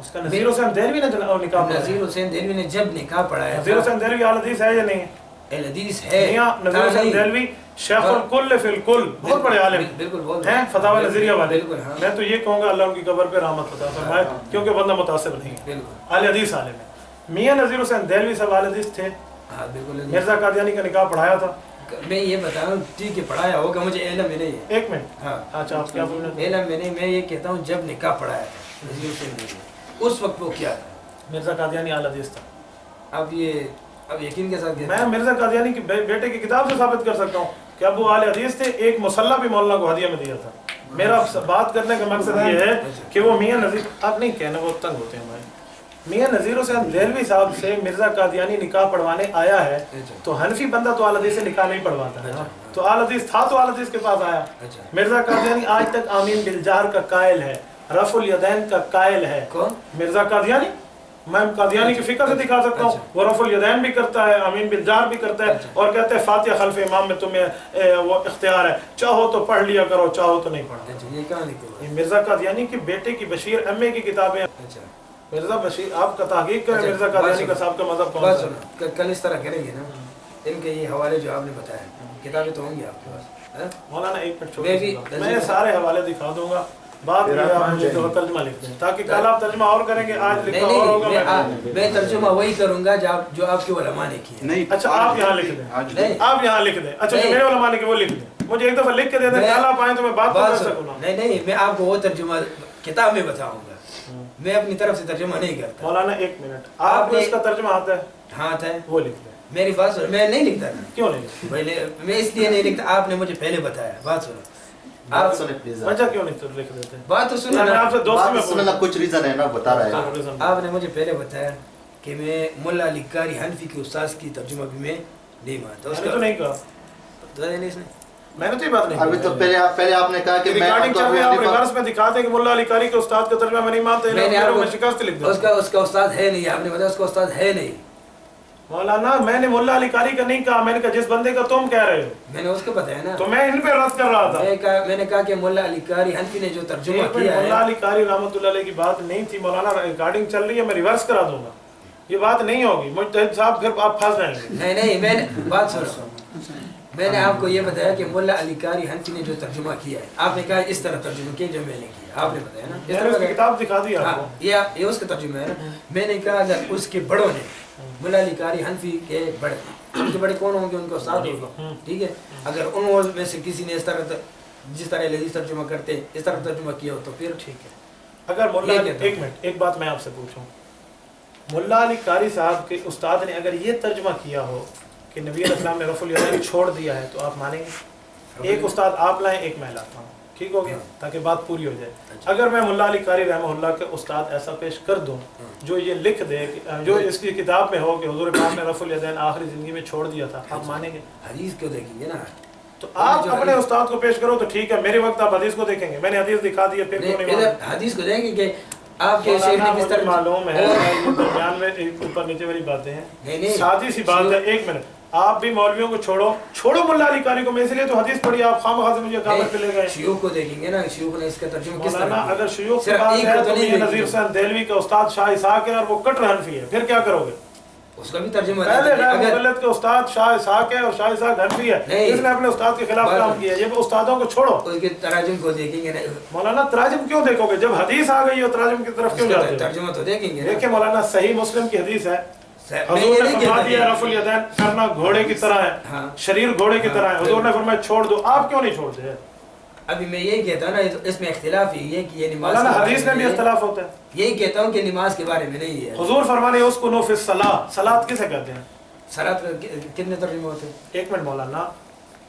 اس کا نذیر حسین دہلوی نے نکاح پڑھایا؟ نذیر حسین دہلوی نے جب نکاح پڑھایا نذیر حسین دہلوی اہل حدیث ہے یا نہیں ہے؟ اہل حدیث ہے میاں نذیر حسین دہلوی شیخ الکل فی الکل، بہت بڑے عالم بالکل بہت ہیں، فتاوی نظریہ والے. بالکل ہاں میں تو یہ کہوں گا اللہ ان کی قبر پہ رحمت عطا فرمائے، کیونکہ بندہ متاثر نہیں ہے، بالکل اہل حدیث عالم ہے. میاں نذیر حسین دہلوی صاحب اہل حدیث تھے. ہاں بالکل. مرزا قادیانی کا نکاح پڑھایا تھا. میں یہ بتا رہا ہوں ٹھیک ہے پڑھایا ہوگا، مجھے علم میں نہیں ہے. ایک منٹ. ہاں اچھا آپ کیا بول رہے ہیں؟ علم میں نہیں، میں یہ کہتا ہوں جب نکاح پڑھایا تھا نذیر حسین دہلوی اس وقت وہ کیا تھا؟ مرزا قادیانی اہل حدیث تھا. اب یقین کے ساتھ میں مرزا قادیانی کی بیٹے کی کتاب سے ثابت کر سکتا ہوں کہ ابو اہل حدیث تھے. ایک مسلح بھی مولانا کو ہدیہ میں دیا تھا. میرا بات کرنے کا مقصد یہ ہے کہ وہ میاں نذیر، آپ نہیں کہنا وہ تنگ ہوتے ہیں بھائی. میاں نذیر حسین دہلوی صاحب سے مرزا قادیانی نکاح پڑھوانے آیا ہے تو حنفی بندہ تو اہل حدیث سے نکاح نہیں پڑھواتا ہے. تو اہل حدیث تھا تو اہل حدیث کے پاس آیا. مرزا قادیانی آج تک آمین بالجہر کا قائل ہے، رفع الیدین کا قائل ہے. کون؟ مرزا قادیانی. میں قادیانی کی فکر سے دکھا سکتا ہوں، وہ رفع الیدین بھی کرتا ہے، آمین بالجہر بھی کرتا ہے، اور کہتے ہیں فاتحہ خلف امام میں تمہیں وہ اختیار ہے، چاہو تو پڑھ لیا کرو چاہو تو نہیں پڑھا. یہ کہاں لکھا ہے؟ مرزا قادیانی کے بیٹے کی بشیر ایم.اے کی کتابیں. مرزا بشیر آپ کا تحقیق کریں مرزا قادیانی کا صاحب کا مذہب کون سا ہے. کل اس طرح کریں گے نا، ان کے یہ حوالے جو آپ نے بتایا کتابیں تو ہوں گی آپ کے پاس. مولانا ایک منٹ چھوڑیے، میں سارے حوالے دکھا دوں گا. بات یہ آپ مجھے ترجمہ لکھ دیں تاکہ کل آپ ترجمہ اور کریں گے. آج لکھا اور ہوگا. میں ترجمہ وہی کروں گا جو آپ کے علماء نے کیا. نہیں اچھا آپ یہاں لکھ دیں، آپ یہاں لکھ دیں. اچھا جو میرے علماء نے وہ لکھ دیں، مجھے ایک دفعہ لکھ کے دے دیں، کل آپ آئیں تو میں بات کر سکوں. نہیں میں آپ کو وہ ترجمہ کتاب میں بتاؤں گا، میں اپنی طرف سے ترجمہ نہیں کرتا. مولانا ایک منٹ، آپ کو اس کا ترجمہ آتا ہے؟ ہاں آتا ہے. وہ لکھ دیں. میری بات سنو، میں نہیں لکھتا نا. کیوں نہیں؟ میں اس لیے نہیں لکھتا، آپ نے مجھے پہلے بتایا. بات سنو، آپ سنیں پلیز. وجہ کیوں نہیں لکھ دیتے؟ بات تو سنو میں نا. آپ سے دوستی میں سننا کچھ ریزن ہے نا بتا رہا ہے. آپ نے مجھے پہلے بتایا کہ میں ملا علی قاری حنفی کے استاد کی ترجمہ بھی میں نہیں مانتا. میں نے تو نہیں کہا، میں نے تو یہ بات نہیں. ابھی تو پہلے آپ نے کہا کہ میں ریکارڈنگ چل رہی ہے، آپ ریورس میں دکھا دیں کہ ملا علی قاری کے استاد کا ترجمہ میں نہیں مانتا. میں شکست لکھ دوں. اس کا استاد ہے نہیں، آپ نے بتایا اس کا استاد ہے نہیں. مولانا میں نے ملا علی قاری کا نہیں کہا، میں نے کہا جس بندے کا تم کہہ رہے ہو. میں نے اس کو بتایا نا، تو میں ان پہ رد کر رہا تھا. میں نے کہا کہ ملا علی قاری حنفی نے جو ترجمہ کیا ہے. ملا علی قاری رحمۃ اللہ علیہ کی بات نہیں تھی مولانا. ریکارڈنگ چل رہی ہے، میں ریورس کرا دوں گا. یہ بات نہیں ہوگی مجتہد صاحب، پھر آپ پھنس جائیں گے. نہیں میں نے بات سنو، میں نے آپ کو یہ بتایا کہ ملا علی قاری حنفی نے جو ترجمہ کیا ہے، آپ نے کہا اس طرح ترجمہ کیا جو میں نے کیا. آپ نے بتایا نا اس میں نے اس کی طرح کتاب دکھا دی آپ کو. یہ اس کا ترجمہ ہے نا. میں نے کہا اگر اس کے بڑوں نے، ملا علی قاری حنفی کے بڑے، ان کے بڑے کون ہوں گے؟ ان کو استاد ہوگا. ٹھیک ہے، اگر ان میں سے کسی نے اس طرح جس طرح لذیذ ترجمہ کرتے اس طرح ترجمہ کیا ہو تو پھر ٹھیک ہے. اگر ملا ایک منٹ ایک بات میں آپ سے پوچھوں، ملا علی قاری صاحب کے استاد نے اگر یہ ترجمہ کیا ہو کہ نبی علیہ السلام نے رفع الیدین چھوڑ دیا ہے تو آپ مانیں گے؟ ایک استاد آپ لائیں، ایک میں لاتا ہوں، ٹھیک ہو گیا تاکہ بات پوری ہو جائے. اگر میں ملا علی قاری رحمہ اللہ کے استاد ایسا پیش کر دوں جو یہ لکھ دے جو اس کی کتاب میں ہو کہ حضور پاک نے رفع الیدین آخری زندگی میں چھوڑ دیا تھا، آپ مانیں گے؟ حدیث کیوں دیکھیں گے نا. تو آپ اپنے استاد کو پیش کرو تو ٹھیک ہے، میرے وقت آپ حدیث کو دیکھیں گے. میں نے حدیث دکھا دی ہے، پھر کیوں نہیں حدیث کو دیکھیں گے کہ آپ کے شیخ نے کس طرح معلوم ہے. درمیان میں اوپر نیچے والی باتیں ہیں، سادی سی بات ہے. ایک منٹ، آپ بھی مولویوں کو چھوڑو ملا علی قاری کو. میں اس لیے تو حدیث پڑھی، آپ خواہ سے مجھے کامل پہ لے گئے. شیوخ کو دیکھیں گے نا، شیوخ نے اس کا ترجمہ کس طرح. اگر شیوخ کی بات ہے تو یہ نذیر حسین دہلوی کا استاد شاہ اسحاق ہے اور وہ کٹر حنفی ہے، پھر کیا کرو گے؟ اس کا بھی ترجمہ پہلے غیر مقلد کے استاد شاہ اسحاق ہے اور شاہ اسحاق حنفی ہے، اس نے اپنے استاد کے خلاف کام کیا. یہ استادوں کو چھوڑو. اس کے تراجم کو دیکھیں گے. مولانا تراجم کیوں دیکھو گے جب حدیث آ گئی ہو؟ تراجم کی طرف کیوں جاتے ہو؟ ترجمہ تو دیکھیں گے. دیکھیں مولانا صحیح مسلم کی حدیث ہے، حضور نے فرما دیا رفع الیدین کرنا گھوڑے کی طرح ہے، شریر گھوڑے کی طرح ہے. حضور نے فرمایا چھوڑ دو، آپ کیوں نہیں چھوڑتے؟ ابھی میں یہی کہتا ہوں نا، اس میں اختلاف ہی ہے کہ یہ نماز، مولانا حدیث میں بھی اختلاف ہوتا ہے. یہی کہتا ہوں کہ نماز کے بارے میں نہیں ہے. حضور فرمانے اس کو فی الصلاۃ، صلاۃ کسے کہتے ہیں؟ صلاۃ کتنے ترجمے ہوتے ہیں؟ ایک منٹ مولانا،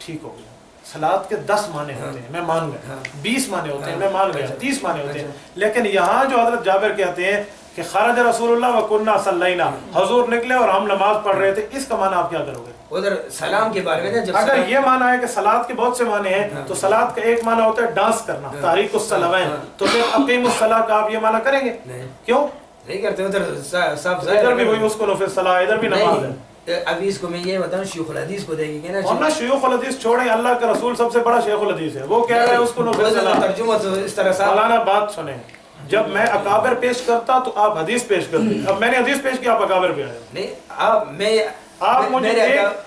ٹھیک ہو گیا. صلاۃ کے 10 معنی ہوتے ہیں، میں مان گیا. 20 معنی ہوتے ہیں، میں مان گیا. 30 معنی ہوتے ہیں. لیکن یہاں جو حضرت جابر کہتے ہیں کہ خرج رسول اللہ وکنا صلینا، حضور نکلے اور ہم نماز پڑھ رہے تھے، اس کا معنی آپ کیا کرو گے؟ ادھر سلام کے بارے میں جب اگر یہ معنی ہے کہ صلاۃ کے بہت سے معنی ہیں تو صلاۃ کا ایک معنی ہوتا ہے ڈانس کرنا، تحریک الصلوین، تو پھر اقیم الصلاۃ کا آپ یہ معنی کریں گے؟ کیوں نہیں کرتے؟ ادھر صاحب ادھر بھی وہی اس کو فی الصلاۃ، ادھر بھی نماز ہے. ابھی اس کو میں یہ بتاؤں، شیوخ الحدیث کو دیکھیں گے نا. ورنہ شیوخ الحدیث چھوڑیں، اللہ کا رسول سب سے بڑا شیخ الحدیث ہے، وہ کہہ رہے ہیں اس کو ترجمہ تو اس طرح سے. مولانا بات سنیں، جب میں اکابر پیش کرتا تو آپ حدیث پیش کرتے. اب میں نے حدیث پیش کی, آپ اکابر پہ آئے. نہیں آپ مجھے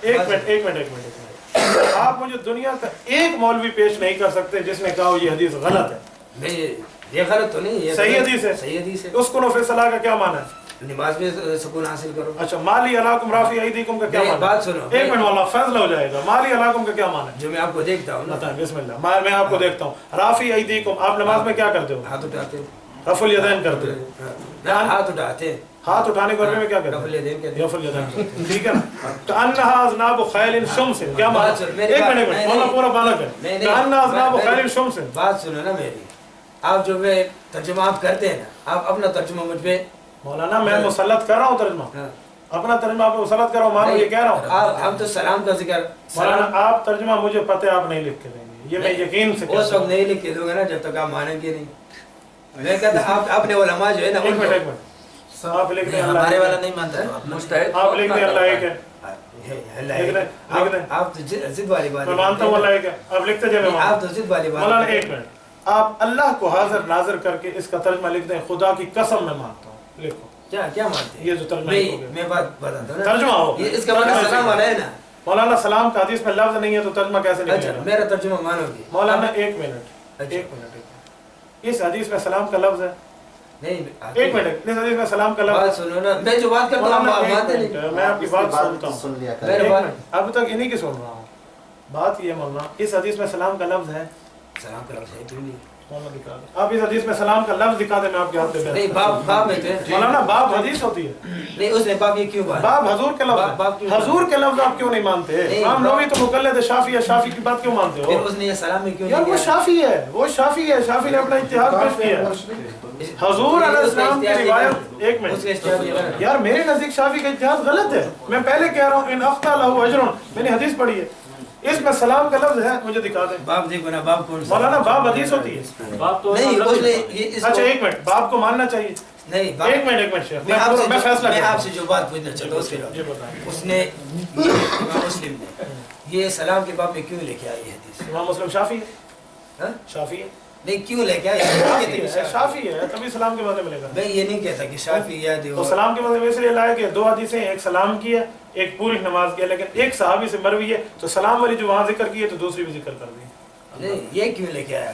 ایک منٹ آپ مجھے دنیا کا ایک مولوی پیش نہیں کر سکتے جس نے کہا یہ حدیث غلط ہے. نہیں یہ غلط تو نہیں, یہ صحیح حدیث ہے. صحیح حدیث ہے. اس کو فی الصلاۃ کا کیا معنی ہے؟ نماز میں سکون حاصل کرو. اچھا مالی علیکم رافی ایدیکم کا کیا معنی ہے؟ بات سنو, ایک منٹ والا فیصلہ ہو جائے گا. مالی علیکم کا کیا معنی ہے؟ جو میں آپ کو دیکھتا ہوں نا. بتائیں بسم اللہ. میں آپ کو دیکھتا ہوں. رافی ایدیکم, آپ نماز میں کیا کرتے ہو؟ ہاتھ اٹھاتے ہو. رفع الیدین کرتے ہو. ہاتھ اٹھاتے, ہاتھ اٹھانے کے بارے میں کیا کرتے رفع الیدین کہتے ہیں؟ رفع الیدین, ٹھیک ہے نا. کأنہا اذناب خیل شمس, کیا معنی ہے؟ ایک منٹ مولانا پورا بالا کریں. کأنہا اذناب خیل شمس. بات سنو نا میری, آپ جو میں ترجمہ آپ کرتے ہیں نا, آپ اپنا ترجمہ مجھ پہ. مولانا میں مسلط کر رہا ہوں ترجمہ, اپنا ترجمہ آپ کو مسلط کر رہا ہوں, مانو یہ کہہ رہا ہوں. آپ تو سلام کا ذکر, مولانا آپ ترجمہ مجھے پتہ ہے آپ نہیں لکھ کے دیں گے, یہ میں یقین سے اس وقت نہیں لکھ کے دوں گا نا جب تک آپ مانیں گے نہیں. میں کہتا آپ نے علماء جو ہے نا, ایک منٹ آپ لکھ دیں اللہ ہمارے والا نہیں مانتا. مستحد آپ لکھ دیں اللہ ایک ہے. آپ تو ضد والی بات میں مانتا ہوں اللہ ایک ہے, آپ لکھتے جائیں. آپ تو ضد والی بات. مولانا ایک منٹ, آپ اللہ کو حاضر ناظر کر کے اس کا ترجمہ لکھ دیں. خدا کی قسم میں مانتا ہوں. لکھو کیا مانتے ہیں؟ یہ جو ترجمہ میں بات بتاتا ہوں, ترجمہ ہو اس کا مطلب سلام والا ہے نا. مولانا سلام کا حدیث میں لفظ نہیں ہے تو ترجمہ کیسے نکلے اچھا گا؟ میرا ترجمہ مانو گے؟ مولانا ایک منٹ, اس حدیث میں سلام کا لفظ ہے. نہیں ایک منٹ, اس حدیث میں سلام کا بات لفظ. سنو نا, میں جو بات کرتا ہوں آپ مانتے نہیں. میں آپ کی بات سنتا ہوں. سن لیا کریں. اب تک انہی کی سن رہا ہوں. بات یہ مولانا, اس حدیث میں سلام کا لفظ ہے. سلام کا لفظ ہے کیوں نہیں؟ آپ اس حدیث میں سلام کا لفظ دکھا دیں, میں آپ کے ہاتھ پہ. نہیں باب میں تھے. مولانا باب حدیث ہوتی ہے. نہیں اس نے باب یہ کیوں بات؟ باب حضور کے لفظ, حضور کے لفظ آپ کیوں نہیں مانتے؟ امام نووی تو مقلد شافعی ہے, شافعی کی بات کیوں مانتے پھر ہو؟ اس نے یہ سلام میں کیوں یار نہیں وہ کیا؟ شافعی ہے, وہ شافعی ہے, شافعی نے اپنا اتحاد پیش کیا. حضور علیہ السلام کی روایت, ایک اس منٹ کے اشتہار یہ غلط ہے. یار میرے نزدیک شافعی کا اتحاد غلط ہے. میں پہلے کہہ رہا ہوں ان اخطا لہو اجر, میں نے حدیث پڑھی ہے, اس میں سلام کا لفظ ہے, مجھے دکھا دیں. باب دیکھو نا, باب کون سا؟ مولانا باب حدیث ہوتی ہے. نہیں اس نے یہ اس اچھا ایک منٹ, باب کو ماننا چاہیے. نہیں ایک منٹ شیخ, میں فیصلہ میں کرتا آپ ہوں. سے جو بات پوچھنا چاہتا ہوں اس کے جی جواب. بتائیں. اس نے امام مسلم نے یہ سلام کے باب میں کیوں لے کے آئی ہے حدیث؟ امام مسلم شافعی ہے, ہاں؟ شافعی ہے, نہیں کیوں لے کے آئی؟ شافعی ہے, تبھی سلام کے بارے میں ملے گا. میں یہ نہیں کہتا کہ شافعی یا تو سلام کے مطلب اس لیے لائے کہ دو حدیثیں, ایک سلام کی ہے, ایک پوری نماز کی ہے, لیکن ایک صحابی سے مروی ہے, تو سلام والی جو وہاں ذکر کی ہے تو دوسری بھی ذکر کر دی. نہیں یہ کیوں لے کے آیا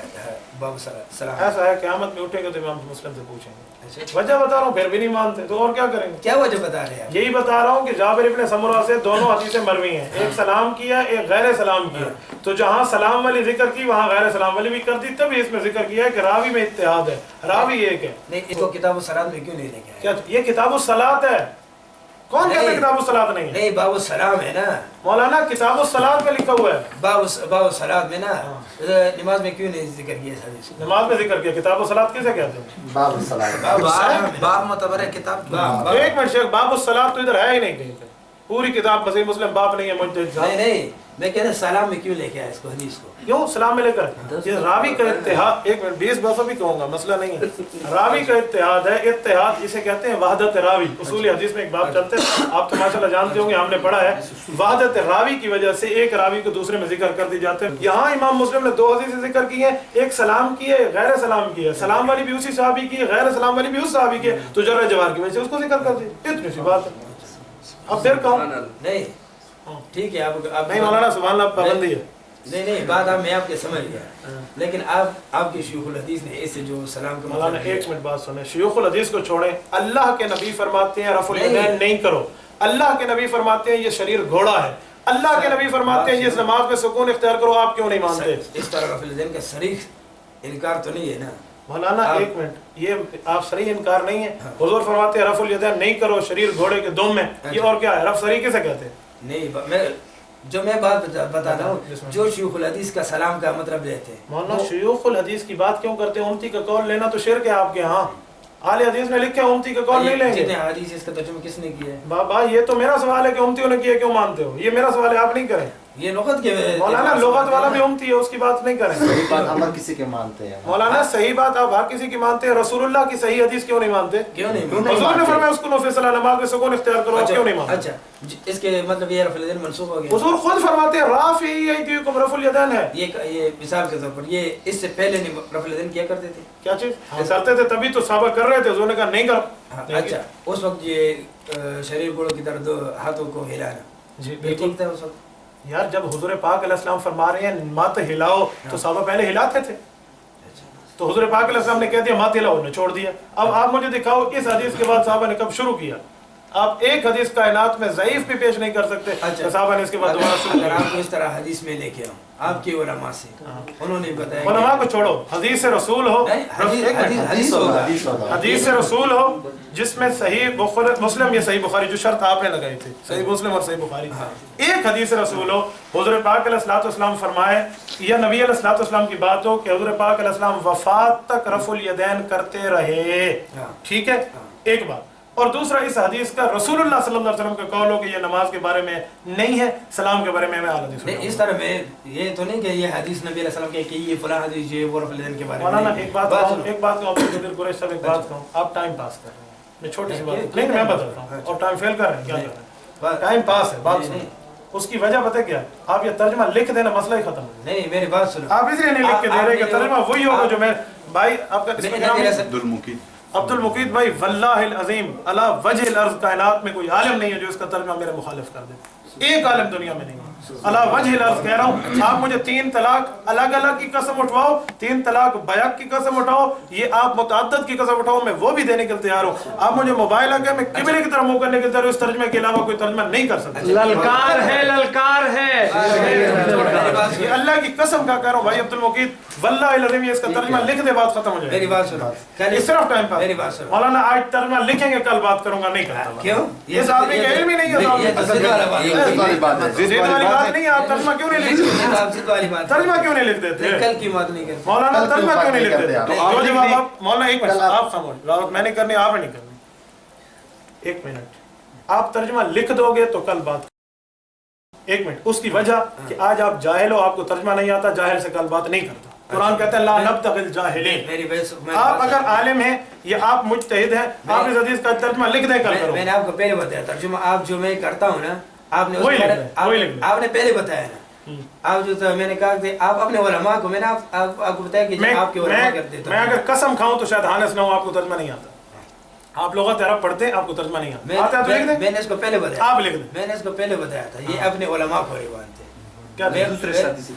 باب سلام؟ ایسا ہے قیامت میں اٹھیں گے تو امام مسلم سے پوچھیں گے. وجہ بتا رہا ہوں, پھر بھی نہیں مانتے تو اور کیا کریں گے؟ کیا وجہ بتا رہے ہیں؟ یہی بتا رہا ہوں کہ جابر ابن سمرہ سے دونوں حدیثیں مروی ہیں, ایک سلام کی ہے, ایک غیر سلام کی ہے, تو جہاں سلام والی ذکر کی وہاں غیر سلام والی بھی کر دی, تبھی اس میں ذکر کیا ہے کہ راوی میں اتحاد ہے, راوی ایک ہے. نہیں اس کو کتاب الصلاۃ میں کیوں نہیں لے کے آیا؟ کیا یہ کتاب الصلاۃ ہے؟ کون کہتا ہے کتاب الصلاۃ نہیں ہے؟ نہیں باب السلام ہے نا مولانا, کتاب الصلاۃ میں لکھا ہوا ہے. باب الصلاۃ میں نا نماز میں کیوں نہیں ذکر کیا اس حدیث کو؟ نماز میں ذکر کیا, کتاب الصلاۃ کیسے کہتے ہیں؟ باب الصلاۃ. باب السلام ہے نا. باب معتبر ہے کتاب. ایک منٹ شیخ, باب الصلاۃ تو ادھر ہے ہی نہیں کہیں پہ, پوری کتاب صحیح مسلم باب نہیں ہے. مجھے نہیں میں کہتا سلام میں کیوں لے کے آیا اس کو حدیث کو؟ کیوں سلام میں لے کر یہ راوی کا اتحاد, ایک منٹ 20 بسوں بھی کہوں گا, مسئلہ نہیں ہے. راوی کا اتحاد ہے, اتحاد جسے کہتے ہیں وحدت راوی. اصول حدیث میں ایک بات چلتے ہیں, آپ تو ماشاءاللہ جانتے ہوں گے, ہم نے پڑھا ہے. وحدت راوی کی وجہ سے ایک راوی کو دوسرے میں ذکر کر دی جاتے ہیں. یہاں امام مسلم نے دو حدیثیں ذکر کی ہیں, ایک سلام کی ہے, غیر سلام کی ہے. سلام والی بھی اسی صحابی کی ہے, غیر سلام والی بھی اس صحابی کی ہے, تو جرح جوار کی وجہ سے اس کو ذکر کر دی. اتنی سی بات ہے. اب پھر کہوں نہیں ٹھیک ہے, آپ نہیں مولانا سبحان اللہ پابندی ہے. نہیں بات آپ میں آپ کے سمجھ گیا, لیکن آپ کے شیوخ الحدیث نے اس سے جو سلام کا مولانا ایک منٹ بات سنیں, شیوخ الحدیث کو چھوڑیں. اللہ کے نبی فرماتے ہیں رفع الیدین نہیں کرو. اللہ کے نبی فرماتے ہیں یہ شریر گھوڑا ہے. اللہ کے نبی فرماتے ہیں یہ نماز میں سکون اختیار کرو, آپ کیوں نہیں مانتے؟ اس طرح رفع الیدین کا صریح انکار تو نہیں ہے نا مولانا. ایک منٹ, یہ آپ صریح انکار نہیں ہے. حضور فرماتے ہیں رفع الیدین نہیں کرو, شریر گھوڑے کے دم میں. یہ اور کیا ہے, رفع صریح کیسے کہتے ہیں؟ نہیں میں بات بتا رہا ہوں, جو شیوخ الحدیث کا سلام کا مطلب لیتے ہیں. مولانا شیوخ الحدیث کی بات کیوں کرتے ہیں؟ امتی کا قول لینا تو شرک ہے آپ کے ہاں. اہل حدیث نے لکھا ہے امتی کا قول نہیں لیں گے. جتنے حدیث اس کا ترجمہ کس نے کیا ہے؟ بابا یہ تو میرا سوال ہے کہ امتیوں نے کیا کیوں مانتے ہو, یہ میرا سوال ہے, آپ نہیں کریں. یہ لغت کے مولانا لغت والا بھی امتی ہے، اس کی بات نہیں کریں. صحیح بات ہم ہر کسی کے مانتے ہیں مولانا صحیح بات آپ ہر کسی کی مانتے ہیں، رسول اللہ کی صحیح حدیث کیوں نہیں مانتے؟ کیوں نہیں حضور نے فرمایا اس کو نو فیصلہ نماز میں سکون اختیار کرو، کیوں نہیں مانتے؟ اچھا اس کے مطلب یہ رفع الیدین منسوخ ہو گیا. حضور خود فرماتے ہیں رافعی ایدیکم رفع الیدین ہے. یہ مثال کے طور پر یہ اس سے پہلے نہیں رفع الیدین کیا کرتے تھے؟ کیا چیز کرتے تھے؟ تبھی تو صحابہ کر رہے تھے، حضور نے کہا نہیں کرو. اچھا اس وقت یہ شریر گوڑوں کی طرف دو ہاتھوں کو ہلانا جی بالکل ٹھیک تھا اس وقت؟ یار جب حضور پاک علیہ السلام فرما رہے ہیں مت ہلاؤ تو صحابہ پہلے ہلاتے تھے، تو حضور پاک علیہ السلام نے کہہ دیا مت ہلاؤ، نے چھوڑ دیا. اب آپ مجھے دکھاؤ اس حدیث کے بعد صحابہ نے کب شروع کیا؟ آپ ایک حدیث کائنات میں ضعیف بھی پیش نہیں کر سکتے. صحابہ نے اس کے بعد دوبارہ شروع اگر کیا. آپ کو اس طرح حدیث میں لے کے آؤں آپ کے علماء سے، انہوں نے بتایا علماء کو چھوڑو، حدیث رسول ہو، حدیث ہوگا، حدیث رسول ہو جس میں صحیح مسلم یا صحیح بخاری، جو شرط آپ نے لگائی تھی صحیح مسلم اور صحیح بخاری، ایک حدیث رسول ہو، حضور پاک علیہ الصلوۃ والسلام فرمائے یا نبی علیہ الصلوۃ والسلام کی بات ہو کہ حضور پاک علیہ السلام وفات تک رفع الیدین کرتے رہے. ٹھیک ہے ایک بات. اور دوسرا اس حدیث کا رسول اللہ صلی اللہ علیہ وسلم کا قول ہو کہ یہ نماز کے بارے میں نہیں ہے، سلام کے بارے میں حدیث نہیں. اس طرح میں یہ تو نہیں کہ یہ حدیث نبی علیہ السلام کہ یہ فلاں حدیث یہ وہ رفع الیدین کے بارے میں. مولانا ایک بات کہوں، ایک بات کہوں عبدالقدیر قریش صاحب، ایک بات کہوں، آپ ٹائم پاس کر رہے ہیں. میں چھوٹی سی بات نہیں میں بتاتا ہوں، اور ٹائم فیل کر رہے ہیں. کیا کر رہے ہیں؟ ٹائم پاس ہے. بات سنیں، اس کی وجہ پتہ کیا ہے؟ آپ یہ ترجمہ لکھ دینا مسئلہ ہی ختم ہو. نہیں میری بات سنو، آپ اس لیے نہیں لکھ کے دے رہے کہ ترجمہ وہی ہوگا جو میں بھائی آپ کا اسم نام ہے عبد المقید بھائی، واللہ العظیم علی وجہ الارض کائنات میں کوئی عالم نہیں ہے جو اس کا ترجمہ میرے مخالف کر دے. ایک عالم دنیا میں نہیں ہے. علی وجہ الارض کہہ رہا ہوں. آپ مجھے 3 طلاق الگ الگ کی قسم اٹھواؤ، 3 طلاق بیک کی قسم اٹھاؤ، یہ آپ متعدد کی قسم اٹھاؤ، میں وہ بھی دینے کے تیار ہوں. آپ مجھے موبائل آ گیا میں قبلے کی طرف منہ کرنے کے تیار ہوں. اس ترجمے کے علاوہ کوئی ترجمہ نہیں کر سکتا. للکار ہے، للکار ہے. یہ اللہ کی قسم کا کہہ رہا ہوں بھائی عبد المقید، واللہ العظیم یہ اس کا ترجمہ لکھ دے، بات ختم ہو جائے. میری بات سنو، اس طرف ٹائم پاس. میری بات سنو مولانا آج ترجمہ لکھیں گے، کل بات کروں گا، نہیں کرتا. کیوں؟ یہ آدمی کا علم ہی نہیں ہے. ضد والی بات نہیں ہے. آپ ترجمہ کیوں نہیں لکھ دیتے؟ ترجمہ کیوں نہیں لکھ دیتے؟ کل کی بات نہیں کرتے مولانا ترجمہ کیوں نہیں لکھ دیتے؟ جو جواب آپ مولانا ایک منٹ آپ خاموش، دعوت میں نہیں کرنی، آپ نہیں کرنی. ایک منٹ آپ ترجمہ لکھ دو گے تو کل بات. ایک منٹ اس کی وجہ کہ آج آپ جاہل ہو، آپ کو ترجمہ نہیں آتا، جاہل سے کل بات نہیں کرتا. قرآن کہتا ہے لا نبتغی الجاہلین. آپ اگر عالم ہیں یا آپ مجتہد ہیں، آپ اس حدیث کا ترجمہ لکھ دیں کل کرو. میں نے آپ کو پہلے بتایا ترجمہ آپ جو میں کرتا ہوں نا، آپ نے آپ نے پہلے بتایا نا. آپ جو میں نے کہا کہ آپ اپنے علماء کو، میں نے آپ کو بتایا کہ آپ کے علماء کرتے ہیں. میں اگر قسم کھاؤں تو شاید ہانس نہ ہو، آپ کو ترجمہ نہیں آتا. آپ لغت عرب پڑھتے ہیں، آپ کو ترجمہ نہیں آتا. میں نے اس کو پہلے بتایا، آپ لکھ دیں. میں نے اس کو پہلے بتایا تھا، یہ اپنے علماء کو ہی مانتے ہیں. کیا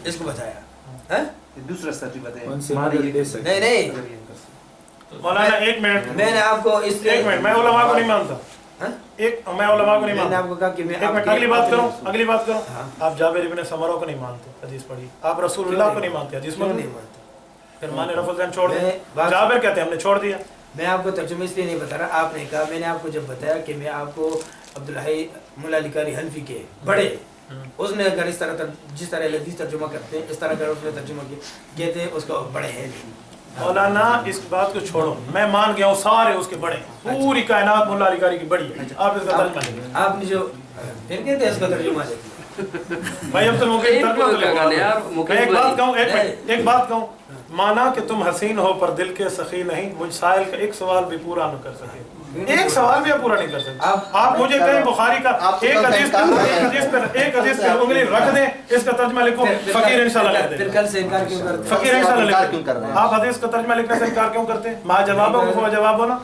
اس کو بتایا دوسرا ساتھی بتائیں. نہیں نہیں مولانا ایک منٹ میں نے آپ کو اس لیے ایک منٹ میں علماء کو نہیں مانتا. ایک میں علماء کو نہیں میں نے مانتا. آپ کو کہا کہ میں ایک منٹ اگلی بات کروں، اگلی بات کروں. آپ جابر ابن سمرہ کو نہیں مانتے، حدیث پڑھی. آپ رسول اللہ کو نہیں مانتے، حدیث میں نہیں مانتا. پھر مانے رفع الیدین چھوڑ دیں. جابر کہتے ہیں ہم نے چھوڑ دیا. میں آپ کو ترجمہ اس لیے نہیں بتا رہا، آپ نے کہا، میں نے آپ کو جب بتایا کہ میں آپ کو عبدالحی مولا علی قاری حنفی کے بڑے، اس نے اگر اس طرح جس طرح حدیث ترجمہ کرتے ہیں اس طرح اگر اس نے ترجمہ کہتے ہیں اس کو بڑے ہیں. مولانا اس بات کو چھوڑو، میں مان گیا ہوں سارے اس کے بڑے، پوری کائنات مولا علی قاری کی بڑی ہے. آپ اس کا ترجمہ لیں. آپ نے جو پھر کہتے ہیں اس کا ترجمہ دیکھیں بھائی عبد المقید ترجمہ تو میں ایک بات کہوں، ایک بات کہوں. مانا کہ تم حسین ہو پر دل کے سخی نہیں، مجھ سائل کا ایک سوال بھی پورا نہ کر سکے. ایک سوال بھی آپ پورا نہیں کر سکتے. آپ مجھے کہیں بخاری کا ایک حدیث پہ انگلی رکھ دیں، اس کا ترجمہ لکھو، فقیر انشاءاللہ لکھ دیں. پھر کل سے انکار کیوں کرتے ہیں؟ فقیر انشاءاللہ لکھ دیں. آپ حدیث کا ترجمہ لکھنے سے انکار کیوں کرتے ہیں؟ ماں جواب ہو وہ جواب ہو نا.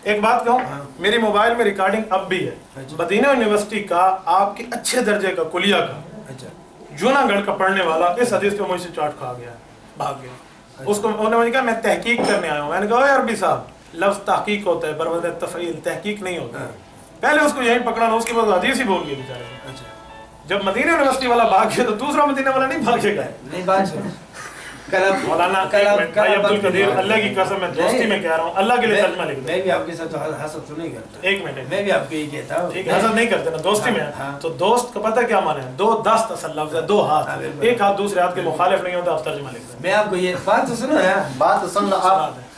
ایک بات کہوں، میری موبائل میں ریکارڈنگ اب بھی ہے. مدینہ یونیورسٹی کا آپ کے اچھے درجے کا کلیہ کا جوناگڑھ کا پڑھنے والا اس حدیث پہ مجھ سے چاٹ کھا گیا، بھاگ گیا. اس کو انہوں نے مجھے کہا میں تحقیق کرنے آیا ہوں. میں نے کہا اے عربی صاحب، لفظ تحقیق ہوتا ہے، برود تفعیل، تحقیق نہیں ہوتا. پہلے اس کو یہیں پکڑا نا، اس کے بعد حدیث ہی بول گئے بیچارے. جب مدینہ یونیورسٹی والا بھاگ گیا تو دوسرا مدینہ والا نہیں بھاگے گا. نہیں بات سنو، مولانا بھائی عبدالقدیر، اللہ کی قسم میں دوستی میں کہہ رہا ہوں، اللہ کے لیے ترجمہ لکھ دیں. میں بھی آپ کے ساتھ حسد تو نہیں کرتا. ایک منٹ، میں بھی آپ کو یہ کہتا ہوں، حسد نہیں کرتے نا، دوستی میں. تو دوست کا پتہ کیا مانے؟ دو دست اصل لفظ ہے، 2 ہاتھ، ایک ہاتھ دوسرے ہاتھ کے مخالف نہیں ہوتا. آپ ترجمہ لکھ دیں. میں آپ کو یہ بات تو سنو ہے، بات تو سن لو. آپ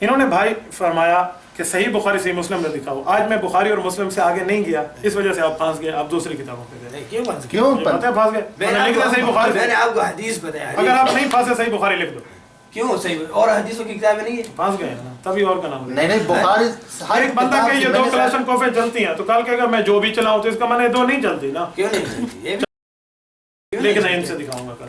انہوں نے بھائی فرمایا کہ صحیح بخاری صحیح مسلم میں دکھاؤ. آج میں بخاری اور مسلم سے آگے نہیں گیا, اس وجہ سے آپ پھنس گئے, آپ دوسری کتابوں پہ گئے. کیوں پتہ ہے پھنس گئے. میں نے لکھ دیا صحیح بخاری. میں نے آپ کو حدیث بتایا, اگر آپ نہیں پھنسے صحیح بخاری لکھ دو. کیوں صحیح, اور حدیثوں کی کتابیں نہیں ہے, پھنس گئے نا, تبھی اور کا نام. نہیں بخاری ایک بندہ کہ یہ 2 کلاشن کوفیں چلتی ہیں تو کل کہے گا میں جو بھی چلاؤں, تو اس کا معنی 2 نہیں چلتی نا. کیوں نہیں چلتی, لیکن میں ان سے دکھاؤں گا کل.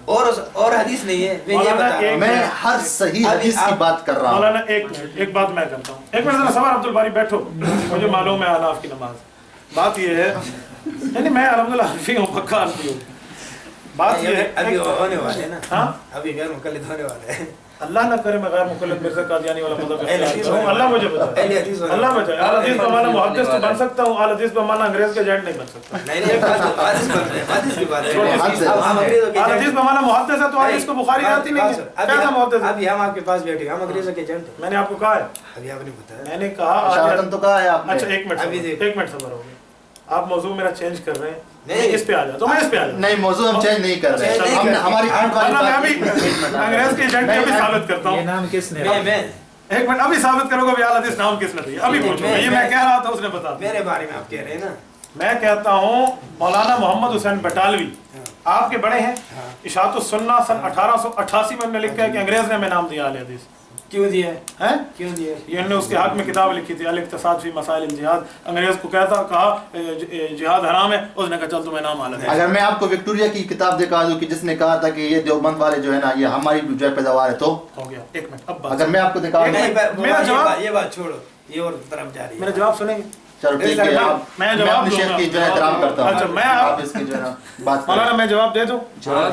اور حدیث نہیں ہے. میں یہ بتا رہا ہوں, میں ہر صحیح حدیث کی بات کر رہا ہوں. مولانا ایک بات میں کرتا ہوں, ایک منٹ ذرا صبر عبد الباری بیٹھو, مجھے معلوم ہے آلاف کی نماز. بات یہ ہے, یعنی میں الحمدللہ حنفی ہوں, پکا حنفی ہوں. بات یہ ہے ابھی ہونے والے ہیں نا, ہاں ابھی غیر مقلد ہونے والے ہیں. اللہ نہ کرے میں غیر مقلد مرزا قادیانی والا مذہب اختیار کروں. اللہ مجھے بتائے, اللہ بجائے. اہل حدیث کا معنی محدث تو بن سکتا ہوں, اہل حدیث کا معنی انگریز کا ایجنٹ نہیں بن سکتا. نہیں نہیں, حدیث بن رہے ہیں, حدیث کی بات ہے. اہل حدیث کا معنی محدث ہے تو حدیث کو بخاری آتی نہیں ہے. کیسا محدث ہے؟ ابھی ہم آپ کے پاس بیٹھے, ہم انگریزوں کے ایجنٹ ہیں. میں نے آپ کو کہا ہے, ابھی آپ نے بتایا, میں نے کہا اشارتاً تو کہا ہے آپ نے. اچھا ایک منٹ صبر ہو گیا. آپ موضوع میرا چینج کر رہے ہیں, نہیں اس پہ آ جاتا ہوں, میں اس پہ آ جاتا نہیں موضوع ہم چینج نہیں کر رہے, ہم ہماری پوائنٹ والی ہوں. میں بات. ابھی انگریز کے ایجنٹ کی ابھی ثابت کرتا ہوں. نام کس نے؟ میں ایک منٹ, ابھی ثابت کرو گا اہل حدیث نام کس نے دیا, ابھی پوچھو. یہ میں کہہ رہا تھا اس نے بتا دیا. میرے بارے میں آپ کہہ رہے ہیں نا. میں کہتا ہوں مولانا محمد حسین بٹالوی آپ کے بڑے ہیں. اشاعت السنہ سن 1888 میں انہوں نے لکھا ہے کہ انگریز نے ہمیں نام دیا اہل حدیث. کیوں دیا ہے؟ کیوں دیا؟ یہ انہوں نے اس کے حق میں کتاب لکھی تھی, الاقتصاد فی مسائل الجہاد. انگریز کو کہا جہاد حرام ہے, اس نے کہا چل تمہیں نام عالم ہے. اگر میں آپ کو وکٹوریا کی کتاب دکھا دوں کہ جس نے کہا تھا کہ یہ دیوبند والے جو ہے نا یہ ہماری جو ہے پیداوار ہے, تو ہو گیا. ایک منٹ, اب اگر میں آپ کو دکھا دوں, میرا جواب, یہ بات چھوڑو, یہ اور طرف جا رہی ہے. میرا جواب سنیں گے؟ چلو ٹھیک ہے, میں میں جواب اپنے دوں شیخ گا. کی جو ہے احترام کرتا ہوں. اچھا, میں آپ اس کی جو ہے نا بات مولانا کریں. میں جواب دے دوں,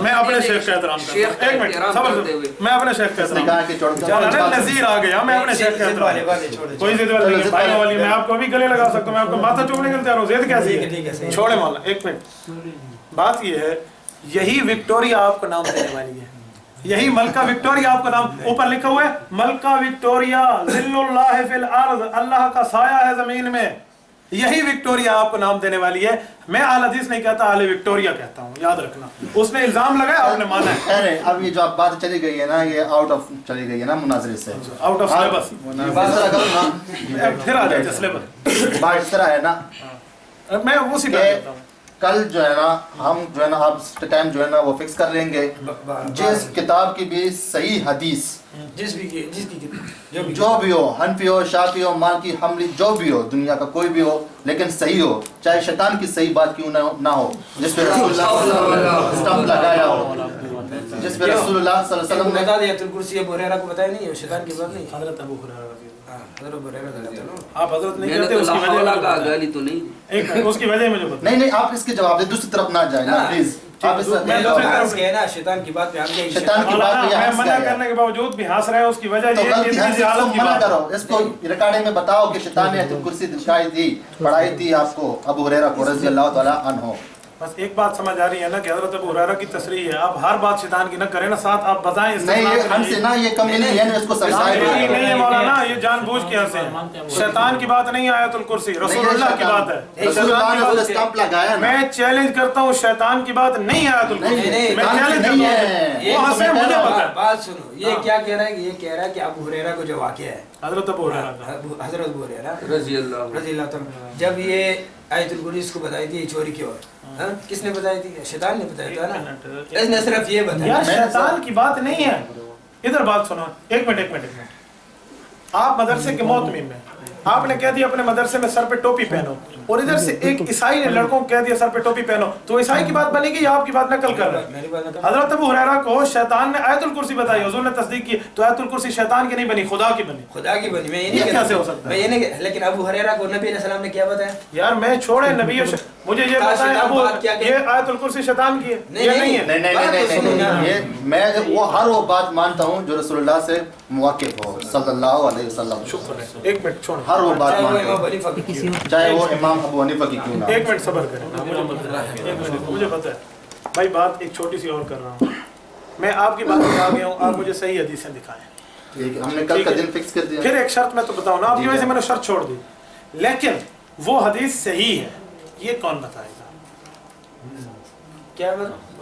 میں اپنے شیخ کا احترام کرتا ہوں. ایک منٹ صبر کرو, میں اپنے شیخ کا اس نے احترام. کہا کہ مولانا نذیر آ گیا, میں اپنے شیخ کا احترام. کوئی ضد والی نہیں, بھائیوں والی. میں آپ کو بھی گلے لگا سکتا ہوں, میں آپ کو ماتھا چومنے کے لیے تیار ہوں. ضد کیسی ہے؟ چھوڑے مولانا, ایک منٹ. بات یہ ہے, یہی وکٹوریا آپ کو نام دینے والی ہے. یہی ملکہ وکٹوریا آپ کا نام, اوپر لکھا ہوا ہے ملکہ وکٹوریا ذل اللہ فی الارض, اللہ کا سایہ ہے زمین میں. یہی وکٹوریا آپ کو نام دینے والی ہے. میں اہل حدیث نہیں کہتا, اہل وکٹوریا کہتا ہوں, یاد رکھنا. اس نے الزام لگایا, آپ نے مانا ہے. ارے اب یہ جو آپ بات چلی گئی ہے نا, یہ آؤٹ آف چلی گئی ہے نا مناظرے سے, آؤٹ آف سلیبس. اس طرح کرو نا, پھر آ جائے سلیبس. بات اس طرح ہے نا میں اسی پہ کہتا ہوں. کل جو ہے نا ہم جو ہے نا آپ ٹائم جو ہے نا وہ فکس کر لیں گے, جس کتاب کی بھی صحیح حدیث جس کی جو بھی ہو, حنفی ہو, شافعی ہو, مالکی, حنبلی, جو بھی ہو, دنیا کا کوئی بھی ہو, لیکن صحیح ہو, چاہے شیطان کی صحیح بات کیوں نہ ہو, جس پہ رسول اللہ صلی اللہ علیہ وسلم اسٹمپ لگایا ہو, جس پہ رسول اللہ صلی اللہ علیہ وسلم نے بتا دیا. تو کرسی ابو ہریرہ کو بتایا نہیں ہے, شیطان کی بات نہیں. حضرت ابو ہریرہ رضی اللہ حضرت ابو ہریرہ رضی اللہ عنہ, آپ حضرت نہیں میں نے کہتے, تو اس کی وجہ لاحولہ مجھے کا بتائیں. گالی تو نہیں. ایک منٹ, اس کی وجہ مجھے بتائیں. نہیں آپ اس کے جواب دیں, دوسری طرف نہ جائیں نا پلیز. آپ اس میں تو ہنس گئے نا شیطان کی بات پہ, ہم گئے شیطان کی بات پہ یہ میں ہنس منع گیا. کرنے کے باوجود بھی ہنس رہے ہیں, اس کی وجہ تو یہ ہے غلطی کہ ہے, میری اس کو حالت کی منع بات کرو, اس کو ریکارڈنگ میں بتاؤ کہ شیطان نے آیت الکرسی دکھائی تھی, پڑھائی تھی آپ کو ابو ہریرہ کو رضی اللہ تعالیٰ عنہ. بس ایک بات سمجھ آ رہی ہے نا کہ حضرت ابو ہریرہ کی تصریح ہے. آپ ہر بات شیطان کی نہ کریں نا, ساتھ آپ بتائیں. نہیں یہ ہم سے نہ, یہ کمی نہیں ہے, اس کو سمجھائیں. نہیں ہے مولانا, یہ جان بوجھ کے ہنسے. شیطان کی بات نہیں, آیت الکرسی رسول اللہ کی بات ہے. رسول اللہ نے اس اسٹمپ لگایا نا. میں چیلنج کرتا ہوں, شیطان کی بات نہیں آیت الکرسی. میں چیلنج کرتا ہوں, وہ ہنسے, مجھے پتا ہے. بات سنو, یہ کیا کہہ رہا ہے, یہ کہہ رہا ہے کہ ابو ہریرہ کو جو واقعہ ہے, حضرت ابو ہریرہ کا, حضرت ابو ہریرہ رضی اللہ تعالیٰ, جب یہ آیت الکرسی اس کو بتائی تھی چوری کی, اور کس نے بتائی تھی؟ شیطان نے بتایا تھا نا. اس نے صرف یہ بتایا. یار شیطان کی بات نہیں ہے. ادھر بات سنو, ایک منٹ. آپ مدرسے کے محتمم ہیں, آپ نے کہہ دیا اپنے مدرسے میں سر پہ ٹوپی پہنو, اور ادھر سے ایک عیسائی نے لڑکوں کو کہہ دیا سر پہ ٹوپی پہنو, تو عیسائی کی بات بنے گی یا آپ کی بات نقل کر رہے ہیں؟ حضرت ابو ہریرہ کو شیطان نے آیت الکرسی بتائی, حضور نے تصدیق کی, تو آیت الکرسی شیطان کی نہیں بنی, خدا کی بنی. خدا کی بنی. میں یہ کیسے ہو سکتا ہے؟ میں یہ نہیں, لیکن ابو ہریرہ کو نبی علیہ السلام نے کیا بتایا؟ یار میں چھوڑے نبی, مجھے یہ بتائیں ابو یہ آیت الکرسی شیطان کی ہے, یہ نہیں ہے. نہیں, میں وہ ہر وہ بات مانتا ہوں جو رسول اللہ سے مواقف ہو صلی اللہ علیہ وسلم. شکر ہے, ایک منٹ چھوڑ, ہر وہ بات مانتا ہوں, چاہے وہ امام ابو حنیفہ کی کیوں نہ. ایک منٹ صبر کریں, مجھے پتہ ہے بھائی. بات ایک چھوٹی سی اور کر رہا ہوں, میں آپ کی بات پہ آ گیا ہوں, آپ مجھے صحیح حدیثیں دکھائیں. ہم نے کل کا دن فکس کر دیا. پھر ایک شرط میں تو بتاؤں نا, آپ کی وجہ سے میں نے شرط چھوڑ دی, لیکن وہ حدیث صحیح ہے یہ کون بتائے گا؟ کیا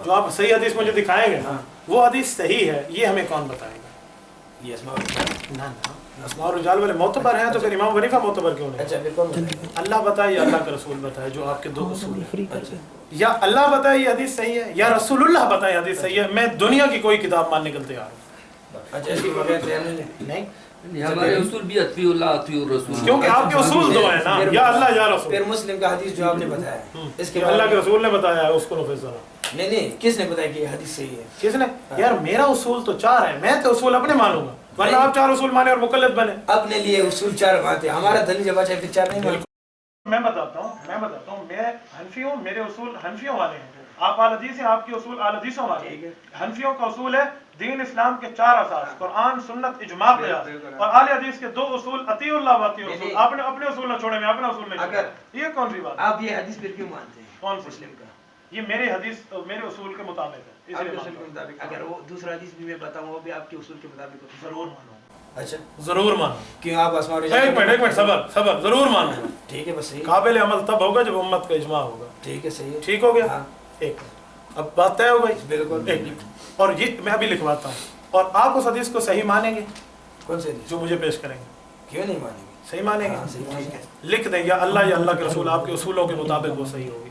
جو آپ صحیح حدیث مجھے دکھائیں گے نا, وہ حدیث صحیح ہے یہ ہمیں کون بتائے گا؟ یس نہ اسماء اور رجال والے معتبر ہیں تو پھر امام حنیفہ معتبر کیوں نہیں؟ اچھا بالکل اللہ بتائے یا اللہ کا رسول بتائے، جو آپ کے دو اصول ہیں، یا اللہ بتائے یہ حدیث صحیح ہے یا رسول اللہ بتائے حدیث صحیح ہے، میں دنیا کی کوئی کتاب ماننے کے لیے تیار ہوں۔ اچھا اس کی بغیر تیار نہیں؟ ہمارے اصول بھی اطیع اللہ اطیع الرسول، کیونکہ آپ کے اصول دو ہیں نا، یا اللہ یا رسول۔ پھر مسلم کا حدیث جو آپ نے بتایا اس کے اللہ کے رسول نے بتایا ہے اس کو نفذ ذرا۔ نہیں کس نے بتایا کہ یہ حدیث صحیح ہے؟ کس نے؟ یار میرا اصول تو 4 ہے، میں تو اصول اپنے مانوں گا، ورنہ آپ 4 اصول مانے اور مقلد بنے۔ اپنے لیے اصول 4 باتیں، ہمارا دلیل جب اچھا پھر 4 نہیں مانتے۔ میں بتاتا ہوں میں حنفی ہوں، میرے اصول حنفیوں والے ہیں، آپ اہل حدیث ہیں، آپ کے اصول اہل حدیثوں والے ہیں۔ حنفیوں کا اصول ہے دین اسلام کے 4 اساس، قرآن سنت اجماع قیاس، اور اہل حدیث کے 2 اصول اطیع اللہ و اطیع الرسول۔ آپ نے اپنے اصول نہ چھوڑے، میں اپنا اصول نہیں چھوڑا، یہ کون سی بات ہے؟ آپ یہ حدیث پھر کیوں مانتے ہیں؟ کون سی؟ مسلم کا یہ میرے حدیث میرے اصول کے مطابق ہے، اس آپ لیے کے اصول کے مطابق، اگر وہ دوسرا حدیث بھی میں بتاؤں وہ بھی آپ کے اصول کے مطابق ہو ضرور مانوں، اچھا ضرور مانوں۔ کیوں آپ اسماء اور ایک منٹ صبر، ضرور مانوں گا۔ ٹھیک ہے بس صحیح، قابل عمل تب ہوگا جب امت کا اجماع ہوگا۔ ٹھیک ہے صحیح ہے، ٹھیک ہو گیا؟ ہاں ایک منٹ، اب بات طے ہو گئی؟ بالکل۔ ایک منٹ، اور یہ میں ابھی لکھواتا ہوں، اور آپ اس حدیث کو صحیح مانیں گے کون سے حدیث؟ جو مجھے پیش کریں گے؟ کیوں نہیں مانیں گے؟ صحیح مانیں گے؟ ہاں، صحیح مانیں گے۔ لکھ دیں یا اللہ کے رسول آپ کے اصولوں کے مطابق وہ صحیح ہوگی،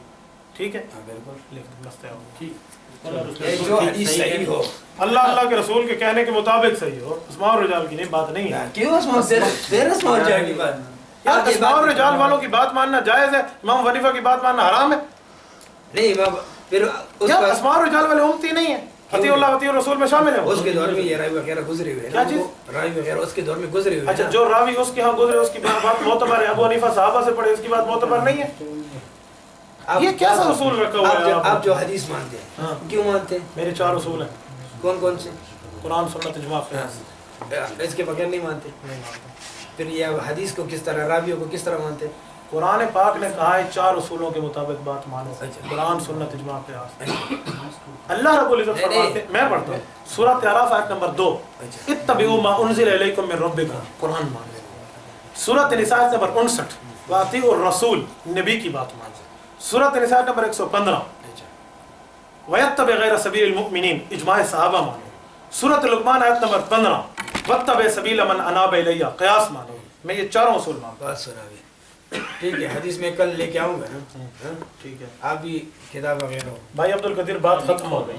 ٹھیک ہے؟ ہاں بالکل، لکھ دیں، بس طے ہوگا۔ جو حدیث صحیح ہو، اللہ کے رسول کے کہنے کے مطابق صحیح ہو، اسماء اور رجال کی نہیں بات نہیں ہے۔ کیوں اسماء پھر اسماء اور رجال کی بات؟ یار اسماء اور رجال والوں کی بات ماننا جائز ہے، امام حنیفہ کی بات ماننا حرام ہے؟ نہیں امام پھر اس یار کا اسماء اور رجال والے امتی نہیں ہیں، اطیع اللہ اطیع الرسول میں شامل ہیں۔ اس کے دور میں یہ راوی وغیرہ گزرے ہوئے ہیں، کیا چیز؟ راوی وغیرہ اس کے دور میں گزرے ہوئے ہیں۔ اچھا جو راوی اس کے ہاں گزرے اس کی بات معتبر ہے، ابو حنیفہ صحابہ سے پڑھے اس کی بات معتبر نہیں ہے؟ یہ کیسا اصول رکھا ہوا ہے آپ جو حدیث مانتے ہیں ہاں، کیوں مانتے ہیں؟ میرے 4 اصول ہیں، کون کون سے؟ قرآن سنت اجماع قیاس۔ اس کے بغیر نہیں مانتے؟ نہیں مانتا۔ پھر یہ حدیث کو کس طرح، راویوں کو کس طرح مانتے ہیں؟ قرآن پاک نے کہا ہے 4 اصولوں کے مطابق بات مانو، اچھا۔ قرآن سنت اجماع قیاس۔ اللہ رب العزت فرماتے ہیں، میں پڑھتا ہوں سورۃ اعراف آیت نمبر 2، اتبعوا ما انزل الیکم من ربکم، قرآن مان لیں۔ سورۃ نساء آیت نمبر 59، واطیعوا الرسول، نبی کی بات مان لیں۔ سورۃ نساء آیت نمبر 115، وَيَتَّبِعْ غَيْرَ سَبِيلِ الْمُؤْمِنِينَ، اجماع صحابہ مانو۔ سورۃ لقمان آیت نمبر 15، وَاتَّبِعْ سَبِيلَ مَنْ أَنَابَ إِلَيَّ، قیاس مانو۔ میں یہ 4 اصول مانتا بات سنا بھی ٹھیک ہے، حدیث میں کل لے کے آؤں گا نا، ہوں، ٹھیک ہے آپ بھی کتاب وغیرہ ہو۔ بھائی عبد القدیر، بات ختم ہو گئی،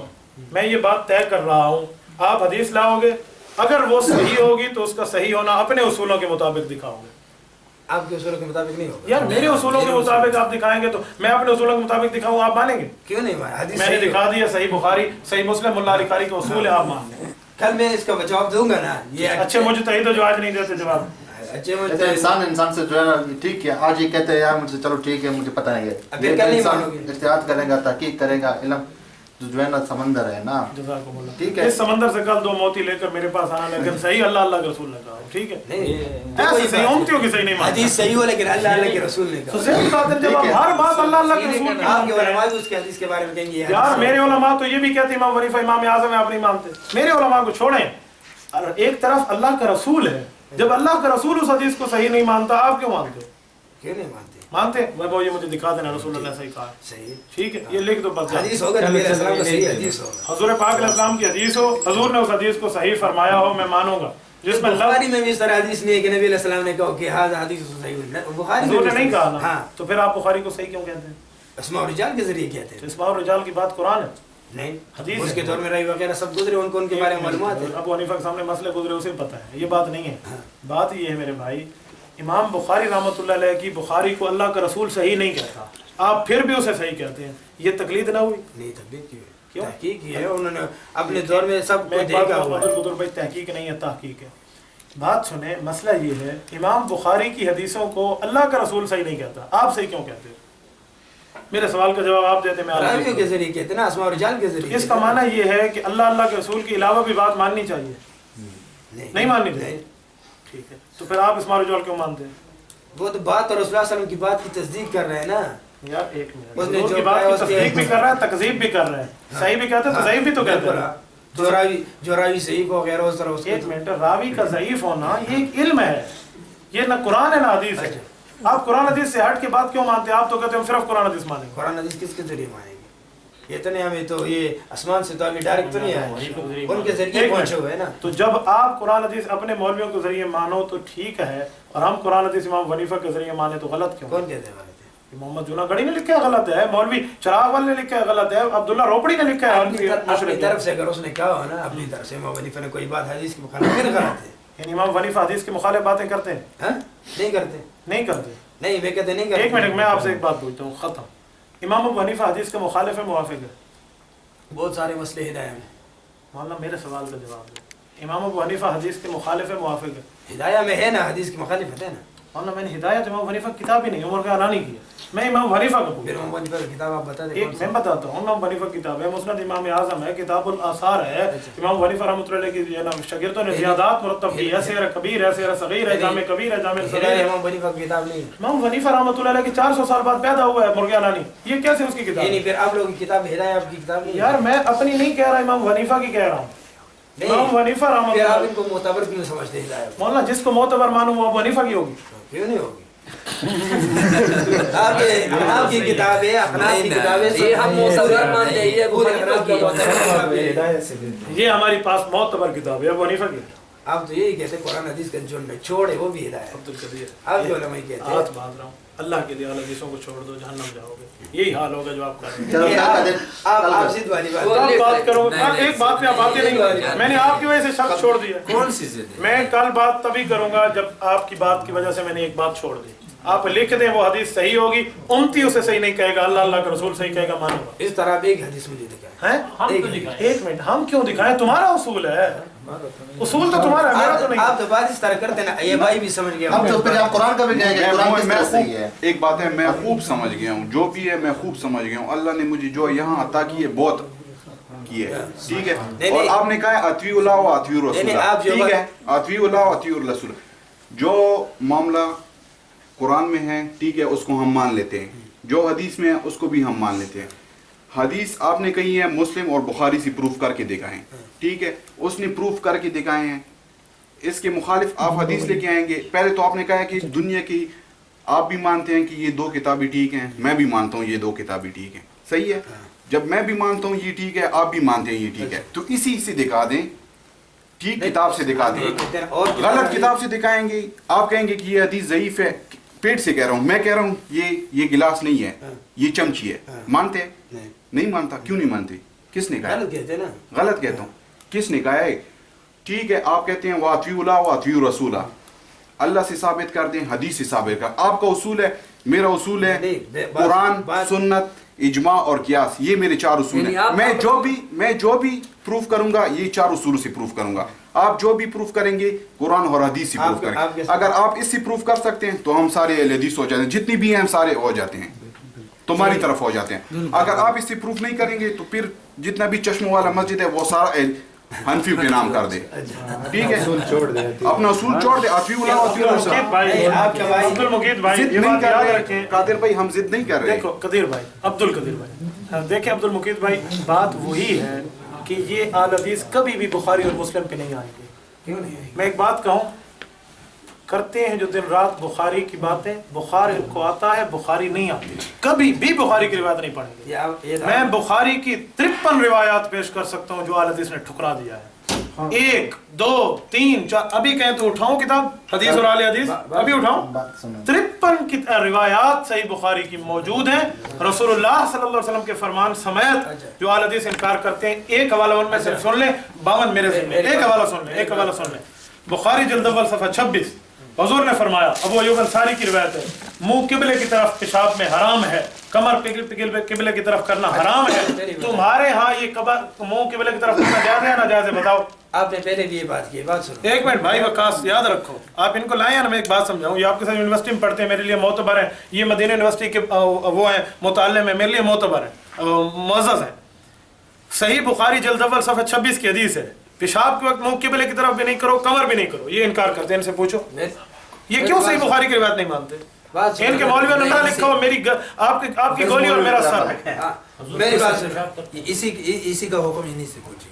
میں یہ بات طے کر رہا ہوں، آپ حدیث لاؤ گے، اگر وہ صحیح ہوگی تو اس کا صحیح ہونا اپنے اصولوں کے مطابق دکھاؤ گے۔ آپ کے اصولوں کے مطابق نہیں ہوگا یار میرے اصولوں کے مطابق آپ دکھائیں گے تو میں اپنے اصولوں کے مطابق دکھاؤں، آپ مانیں گے؟ کیوں نہیں مانا؟ حدیث میں نے صحیح دکھا دیا صحیح بخاری صحیح مسلم ملا علی قاری کے اصول ہے، آپ مان لیں۔ کل میں اس کا جواب دوں گا نا، یہ اچھے مجتہد جو آج نہیں دیتے جواب۔ اچھے کہتے ہیں انسان سے جو ہے نا ٹھیک ہے، آج یہ کہتے ہیں یار مجھے چلو ٹھیک ہے مجھے پتہ نہیں ہے، اب پھر کل نہیں انسان مانو گے؟ احتیاط کرے گا، تحقیق کرے گا، علم جو ہے نا سمندر ہے نا، جزاکم اللہ۔ ٹھیک ہے۔ اس سمندر سے کل 2 موتی لے کر میرے پاس آنا، لیکن صحیح اللہ کے رسول نے کہا، ٹھیک ہے؟ نہیں ایسے صحیح امتیوں کی صحیح نہیں مانتا۔ حدیث صحیح ہو لیکن اللہ کے رسول نے تو کہا۔ صحیح بات ہے، جب ہم ہر بات اللہ کے رسول کی آپ کے مانتے ہیں۔ علماء بھی اس کے حدیث کے بارے میں کہیں گے یہ یار حدیث میرے علماء تو یہ بھی کہتے ہیں امام حنیفہ امام اعظم ہے، آپ نہیں مانتے۔ میرے علماء کو چھوڑیں، اور ایک طرف اللہ کا رسول ہے، جب اللہ کا رسول اس حدیث کو صحیح نہیں مانتا، آپ کیوں مانتے ہو؟ کیوں نہیں مانتے؟ مانتے؟ وہ یہ مجھے دکھا دینا رسول اللہ نے صحیح کہا ہے، صحیح ٹھیک ہے، یہ لکھ دو بس۔ حدیث ہوگا نبی علیہ السلام کا صحیح حدیث ہوگا۔ حضور پاک علیہ السلام کی حدیث ہو، حضور نے اس حدیث کو صحیح فرمایا ہو، میں مانوں گا، جس میں بخاری میں بھی اس طرح حدیث نہیں ہے کہ نبی علیہ السلام نے کہا کہ ہاں حدیث صحیح ہے، بخاری حضور نے نہیں کہا نا، ہاں تو پھر آپ بخاری کو صحیح کیوں کہتے ہیں؟ اسماء اور رجال کے ذریعے کہتے ہیں۔ اسماء اور رجال کی بات قرآن ہے، نہیں حدیث اس ہے۔ کے دور میں راوی وغیرہ سب گزرے، ان کو ان کے بارے میں معلومات ہے۔ ابو حنیفہ کے سامنے مسئلے گزرے اسے پتہ ہے، یہ بات نہیں ہے۔ بات یہ ہے میرے بھائی، امام بخاری رحمۃ اللہ علیہ کی بخاری کو اللہ کا رسول صحیح نہیں کہتا، آپ پھر بھی اسے صحیح کہتے ہیں، یہ تقلید نہ ہوئی؟ نہیں تقلید کی کیوں؟ تحقیق کی ہے انہوں نے اپنے دور میں سب میں کو ایک بات دیکھا کہوں ہوا ہے۔ گا بھائی، تحقیق نہیں ہے تحقیق ہے۔ بات سنیں، مسئلہ یہ ہے امام بخاری کی حدیثوں کو اللہ کا رسول صحیح نہیں کہتا، آپ صحیح کیوں کہتے ہیں؟ میرے سوال کا جواب آپ دیتے، میں راویوں کے ذریعے کہتے ہیں نا، اسماء اور رجال کے ذریعے۔ اس کا معنی یہ ہے کہ اللہ کے رسول کے علاوہ بھی بات ماننی چاہیے، نہیں ماننی چاہیے؟ ٹھیک ہے، تو پھر آپ اسماء اور رجال کیوں مانتے ہیں؟ وہ تو بات اور رسول اللہ علیہ وسلم کی بات کی تصدیق کر رہے ہیں نا۔ یار ایک منٹ، اس نے حضور جو کی بات کہا کی اس کے- تصدیق بھی کر رہا ہے، تکذیب بھی کر رہا ہے، صحیح بھی کہتے ہیں تو ضعیف بھی تو کہتے ہیں۔ جو راوی صحیح کو وغیرہ اس طرح اس ایک منٹ، راوی کا ضعیف ہونا یہ ایک علم ہے، یہ نہ قرآن ہے نہ حدیث ہے۔ آپ قرآن حدیث سے ہٹ کے بات کیوں مانتے ہیں؟ آپ تو کہتے ہیں ہم صرف قرآن حدیث مانیں گے۔ قرآن حدیث کس کے ذریعے مانیں گے؟ اتنے ہمیں تو یہ آسمان سے تو ابھی ڈائریکٹ تو نہیں آئے، ان کے ذریعے ایک پہنچے منٹ۔ ہوئے ہیں نا۔ تو جب آپ قرآن حدیث اپنے مولویوں کے ذریعے مانو تو ٹھیک ہے، اور ہم قرآن حدیث امام حنیفہ کے ذریعے مانے تو غلط کیوں؟ کون کہتے ہیں غلط ہے؟ محمد جوناگڑھی نے لکھا ہے غلط ہے، مولوی چراغ والے نے لکھا ہے غلط ہے، عبداللہ روپڑی نے لکھا ہے اپنی طرف سے اگر اس نے کہا ہو نا، اپنی طرف سے امام حنیفہ نے کوئی بات حدیث کی مخالف پھر غلط ہے۔ یعنی امام حنیفہ حدیث کے مخالف باتیں کرتے ہیں؟ ہاں نہیں کرتے، نہیں کرتے۔ نہیں میں کہتے نہیں کرتے۔ ایک منٹ میں آپ سے ایک بات پوچھتا ہوں، ختم۔ امام ابو حنیفہ حدیث کے مخالف ہے موافق ہے؟ بہت سارے مسئلے ہدایہ میں، مولانا میرے سوال کا جواب دیں، امام ابو حنیفہ حدیث کے مخالف ہے موافق ہے؟ ہدایہ میں ہے نا، حدیث کی مخالفت ہے نا۔ مولانا میں نے ہدایت امام حنیفہ کی کتاب ہی نہیں، عمر کا اعلان ہی کیا، میں امام حنیفہ کا پوچھ پھر رہا ہوں۔ امام حنیفہ کی کتاب آپ بتا دیں ایک کون سی؟ میں بتاتا ہوں، امام حنیفہ کی کتاب ہے، مسند امام اعظم ہے، کتاب الاثار ہے، امام حنیفہ رحمۃ اللہ علیہ کی جو ہے نا شاگردوں نے زیادات مرتب کی ہے، سیر کبیر ہے، سیر صغیر ہے، جامع کبیر ہے، جامع صغیر ہدایہ ہے۔ امام حنیفہ کی کتاب نہیں ہے۔ امام حنیفہ رحمۃ اللہ علیہ کی 400 سال بعد پیدا ہوا ہے مرغ علانی، یہ کیسے اس کی کتاب یعنی ہے؟ پھر آپ لوگوں کی کتاب ہدایہ آپ کی کتاب نہیں ہے؟ یار میں اپنی نہیں کہہ رہا، امام حنیفہ کی کہہ رہا ہوں۔ امام حنیفہ رحمۃ پھر آپ اللہ، ان کو معتبر کیوں سمجھتے ہیں ہدایہ؟ مولانا جس کو معتبر مانوں وہ ابو حنیفہ کی ہوگی۔ کیوں نہیں ہوگی؟ آپ کی کتاب ہے، احناف کی کتاب ہے، یہ ہم معتبر مانتے ہیں، یہ ابو پورے حنیفہ احناف کی کا معتبر کتاب ہے۔ یہ ہمارے پاس معتبر کتاب ہے ابو حنیفہ کی۔ آپ تو یہی کہتے ہیں قرآن حدیث کا جو میں چھوڑے وہ بھی ہدایت ہے۔ عبدالقدیر آپ جو علماء کہتے ہیں ہاتھ باندھ رہا ہوں، اللہ کے لیے حدیثوں کو چھوڑ دو، جہنم جاؤ گے، یہی حال ہوگا جو آپ کا ہے۔ چلو یہ کل کا دن آپ ضد والی بات وہ ہے۔ آپ بات کرو، نہیں، نہیں، ایک بات پہ آپ باتیں نہیں کریں، میں نے آپ کی وجہ سے شک چھوڑ دیا۔ کون سی ضد ہے؟ میں کل بات تبھی کروں گا جب آپ کی بات کی وجہ سے میں نے ایک بات چھوڑ دی۔ آپ لکھ دیں وہ حدیث صحیح ہوگی، امتی اسے صحیح نہیں کہے گا، اللہ اللہ کا رسول صحیح کہے گا، مانو گا۔ اس طرح آپ ایک حدیث مجھے دکھائیں۔ ہیں؟ ایک منٹ، ہم کیوں دکھائیں؟ تمہارا اصول ہے، اصول تو تمہارا ہے، میرا تو نہیں۔ آپ تو بات اس طرح کرتے ہیں نا، یہ بھائی بھی سمجھ گیا۔ اب تو پھر آپ قرآن کا بھی کہیں گے قرآن کس طرح صحیح ہے؟ ایک بات ہے، میں خوب سمجھ گیا ہوں، جو بھی ہے میں خوب سمجھ گیا ہوں، اللہ نے مجھے جو یہاں عطا کی ہے بہت کی ہے، ٹھیک ہے۔ اور آپ نے کہا ہے اطیعوا اللہ و اطیعوا الرسول، ٹھیک ہے، اطیعوا اللہ و اطیعوا الرسول، جو معاملہ قرآن میں ہے ٹھیک ہے اس کو ہم مان لیتے ہیں، جو حدیث میں ہے اس کو بھی ہم مان لیتے ہیں۔ حدیث آپ نے کہی ہے مسلم اور بخاری سے پروف کر کے دکھائیں، ٹھیک ہے، اس نے پروف کر کے دکھائے ہیں، اس کے مخالف آپ حدیث لے کے آئیں گے۔ پہلے تو آپ نے کہا ہے کہ دنیا کی آپ بھی مانتے ہیں کہ یہ دو کتابیں ٹھیک ہیں، میں بھی مانتا ہوں یہ دو کتابیں ٹھیک ہیں، صحیح ہے۔ جب میں بھی مانتا ہوں یہ ٹھیک ہے، آپ بھی مانتے ہیں یہ ٹھیک ہے، تو اسی سے دکھا دیں، ٹھیک کتاب سے دکھا دیں۔ غلط کتاب سے دکھائیں گے، آپ کہیں گے کہ یہ حدیث ضعیف ہے، پیٹ سے کہہ رہا ہوں، میں کہہ رہا ہوں یہ گلاس نہیں ہے، یہ چمچی ہے، مانتے ہیں؟ نہیں مانتا، کیوں نہیں مانتے؟ کس نے کہا؟ غلط کہتے ہیں نا، غلط کہتا ہوں، کس نے کہا ہے؟ ٹھیک ہے، آپ کہتے ہیں وَأَطِيعُوا اللَّهَ وَأَطِيعُوا الرَّسُولَ، اللہ سے ثابت کر دیں، حدیث سے ثابت کر۔ آپ کا اصول ہے، میرا اصول ہے قرآن، سنت، اجماع اور قیاس، یہ میرے چار اصول ہیں۔ میں جو بھی پروف کروں گا یہ چار اصول سے پروف کروں گا، آپ جو بھی پروف کریں گے قرآن اور حدیث سے پروف کریں گے۔ اگر آپ اس سے پروف کر سکتے ہیں تو ہم سارے اہل حدیث ہو جاتے ہیں، جتنی بھی ہیں ہم سارے ہو جاتے ہیں، تمہاری طرف ہو جاتے ہیں۔ اگر آپ اس سے پروف نہیں کریں گے تو پھر جتنا بھی چشموں والا مسجد ہے وہ سارا حنفیوں کے نام کر دے، ٹھیک ہے، اپنا اصول چھوڑ دے، اطیعوا اللہ واطیعوا الرسول۔ عبد المقید بھائی ضد یہ نہیں بات کر یاد رہے، رکھیں، قادر بھائی ہم ضد نہیں کر رہے۔ دیکھو قدیر بھائی، عبد القدیر بھائی، دیکھیں عبد المقید بھائی، بات وہی ہے کہ یہ آل حدیث کبھی بھی بخاری اور مسلم پہ نہیں آئیں گے۔ کیوں نہیں ہے؟ میں ایک بات کہوں، کرتے ہیں جو دن رات بخاری کی باتیں، بخاری ان کو آتا ہے، بخاری نہیں آتی، کبھی بھی بخاری کی روایت نہیں پڑھیں گے۔ میں بخاری کی 53 روایات پیش کر سکتا ہوں جو آل حدیث نے ٹھکرا دیا ہے، 1 2 3 4، ابھی کہیں تو اٹھاؤں کتاب حدیث اور آل حدیث، ابھی اٹھاؤں، 53 روایات صحیح بخاری کی موجود ہیں، رسول اللہ صلی اللہ علیہ وسلم کے فرمان سمیت جو آل حدیث انکار کرتے ہیں۔ ایک حوالہ ان میں سے سن لیں، 52 میرے سے، ایک حوالہ سن لیں، بخاری جلد اول صفحہ 26، حضور نے فرمایا، ابو ایوب انصاری کی روایت ہے، منہ قبلے کی طرف پیشاب میں حرام ہے، کمر قبلے کی طرف کرنا حرام ہے۔ تمہارے ہاں یہ منہ قبلے کی طرف کرنا جائز ہے نا جائز ہے؟ بتاؤ۔ آپ نے پہلے بھی یہ بات کی، بات سنو۔ ایک منٹ بھائی وقاص، یاد رکھو، آپ ان کو لائیں نا، میں ایک بات سمجھاؤں، یہ آپ کے ساتھ یونیورسٹی میں پڑھتے ہیں، میرے لیے معتبر ہیں، یہ مدینہ یونیورسٹی کے وہ ہیں متعلم ہیں، میرے لیے معتبر ہیں، معزز ہیں۔ صحیح بخاری جلد اول صفحہ 26 کی حدیث ہے، پیشاب کے وقت منہ قبلے کی طرف بھی نہیں کرو، کمر بھی نہیں کرو، یہ انکار کرتے ہیں، ان سے پوچھو یہ کیوں صحیح بخاری کی روایت نہیں مانتے؟ ان کے مولویوں نے نہ لکھا ہو میری آپ کی گولی اور میرا سر۔ میری بات سنو، اسی کا حکم انہی سے پوچھیے۔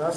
10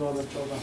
2014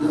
10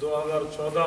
2014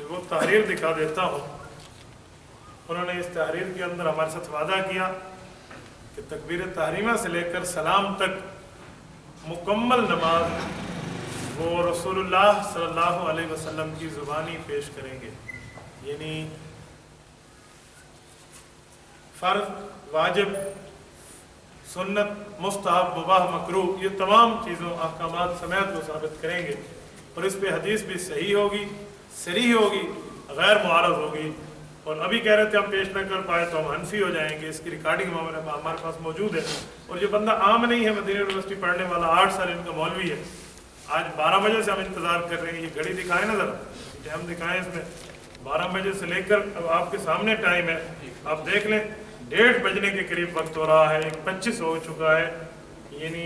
وہ تحریر دکھا دیتا ہوں. انہوں نے اس تحریر کے اندر ہمارے ساتھ وعدہ کیا کہ تکبیر تحریمہ سے لے کر سلام تک مکمل نماز وہ رسول اللہ صلی اللہ علیہ وسلم کی زبانی پیش کریں گے. یعنی فرض، واجب، سنت، مستحب، مباح، مکروہ، یہ تمام چیزوں احکامات سمیت وہ ثابت کریں گے. اور اس پہ حدیث بھی صحیح ہوگی، صریح ہوگی، غیر معارض ہوگی. اور ابھی کہہ رہے تھے ہم پیش نہ کر پائے تو ہم حنفی ہو جائیں گے. اس کی ریکارڈنگ ہمارے پاس موجود ہے. اور یہ بندہ عام نہیں ہے، مدینہ یونیورسٹی پڑھنے والا، 8 سال ان کا مولوی ہے. آج 12 بجے سے ہم انتظار کر رہے ہیں. یہ گھڑی دکھائیں نا ذرا، ٹائم دکھائیں اس میں. 12 بجے سے لے کر اب آپ کے سامنے ٹائم ہے، آپ دیکھ لیں 1:30 بجنے کے قریب وقت ہو رہا ہے. 1:25 ہو چکا ہے، یعنی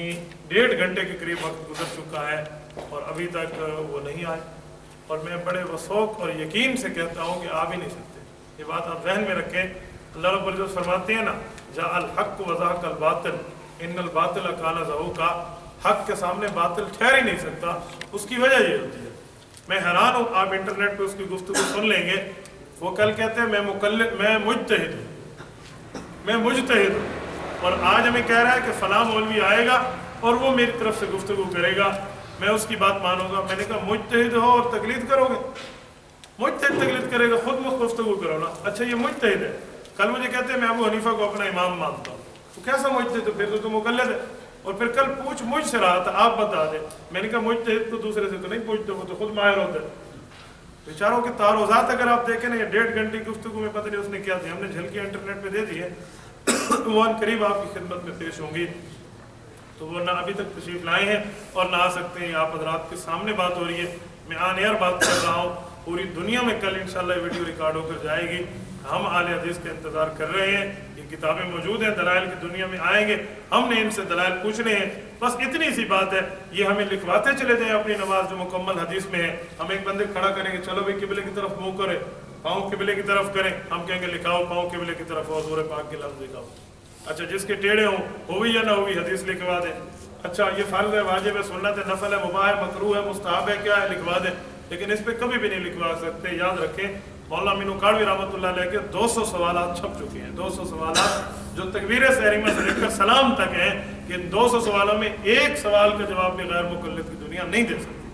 1.5 گھنٹے کے قریب وقت گزر چکا ہے اور ابھی تک وہ نہیں آئے. اور میں بڑے وثوق اور یقین سے کہتا ہوں کہ آ بھی نہیں سکتے. یہ بات آپ ذہن میں رکھیں. اللہ رب العزت فرماتے ہیں نا، جاء الحق وزهق الباطل ان الباطل کان زهوقا. حق کے سامنے باطل ٹھہر ہی نہیں سکتا. اس کی وجہ یہ ہوتی ہے. میں حیران ہوں، آپ انٹرنیٹ پہ اس کی گفتگو سن لیں گے. وہ کل کہتے ہیں میں مجتہد ہوں، میں مجتہد ہوں، اور آج ہمیں کہہ رہا ہے کہ فلاں مولوی آئے گا اور وہ میری طرف سے گفتگو کرے گا، میں اس کی بات مانوں گا. میں نے کہا مجتہد ہو اور تقلید کرو گے؟ مجتہد تقلید کرے گا، خود مخ گفتگو کرو نا. اچھا یہ مجتہد ہے. کل مجھے کہتے ہیں میں ابو حنیفہ کو اپنا امام مانتا ہوں. تو کیسا مجتہد ہے؟ پھر تو مقلد ہے. اور پھر کل پوچھ مجھ سے رہا تھا، آپ بتا دیں. میں نے کہا مجتہد تو دوسرے سے تو نہیں پوچھتے، وہ تو خود ماہر ہوتا ہے. بیچاروں کے تعارضات اگر آپ دیکھیں نا، یہ 1.5 گھنٹے کی گفتگو میں پتہ نہیں اس نے کیا تھی. ہم نے جھلکیاں انٹرنیٹ پہ دے دی ہے، وہ ان قریب آپ کی خدمت میں پیش ہوں گی. تو وہ نہ ابھی تک تشریف لائے ہیں اور نہ آ سکتے ہیں. آپ حضرات کے سامنے بات ہو رہی ہے، میں آن ایئر بات کر رہا ہوں. پوری دنیا میں کل انشاءاللہ یہ ویڈیو ریکارڈ ہو کر جائے گی. ہم اہل حدیث کا انتظار کر رہے ہیں. یہ کتابیں موجود ہیں، دلائل کی دنیا میں آئیں گے. ہم نے ان سے دلائل پوچھنے ہیں. بس اتنی سی بات ہے. یہ ہمیں لکھواتے چلے جائیں اپنی نماز جو مکمل حدیث میں ہے. ہم ایک بندے کھڑا کریں گے، چلو بھائی قبلے کی طرف منہ کرے، پاؤں قبلے کی طرف کریں. ہم کہیں گے لکھاؤ پاؤں قبلے کی طرف، حضور پاک کے لفظ لکھاؤ. اچھا جس کے ٹیڑھے ہوں ہوئی یا نہ ہوئی حدیث لکھوا دیں. اچھا یہ فرض ہے، واجب ہے، سنت ہے، نفل ہے، مباح ہے، مکروہ ہے، مستحب ہے، کیا ہے، لکھوا دیں. لیکن اس پہ کبھی بھی نہیں لکھوا سکتے. یاد رکھیں مولانا مینو کاڑوی رحمۃ اللہ علیہ کے 200 سوالات چھپ چکے ہیں. 200 سوالات جو تکبیر تحریمہ سے لے کر سلام تک ہیں. کہ 200 سوالوں میں ایک سوال کا جواب بھی غیر مقلد کی دنیا نہیں دے سکتی.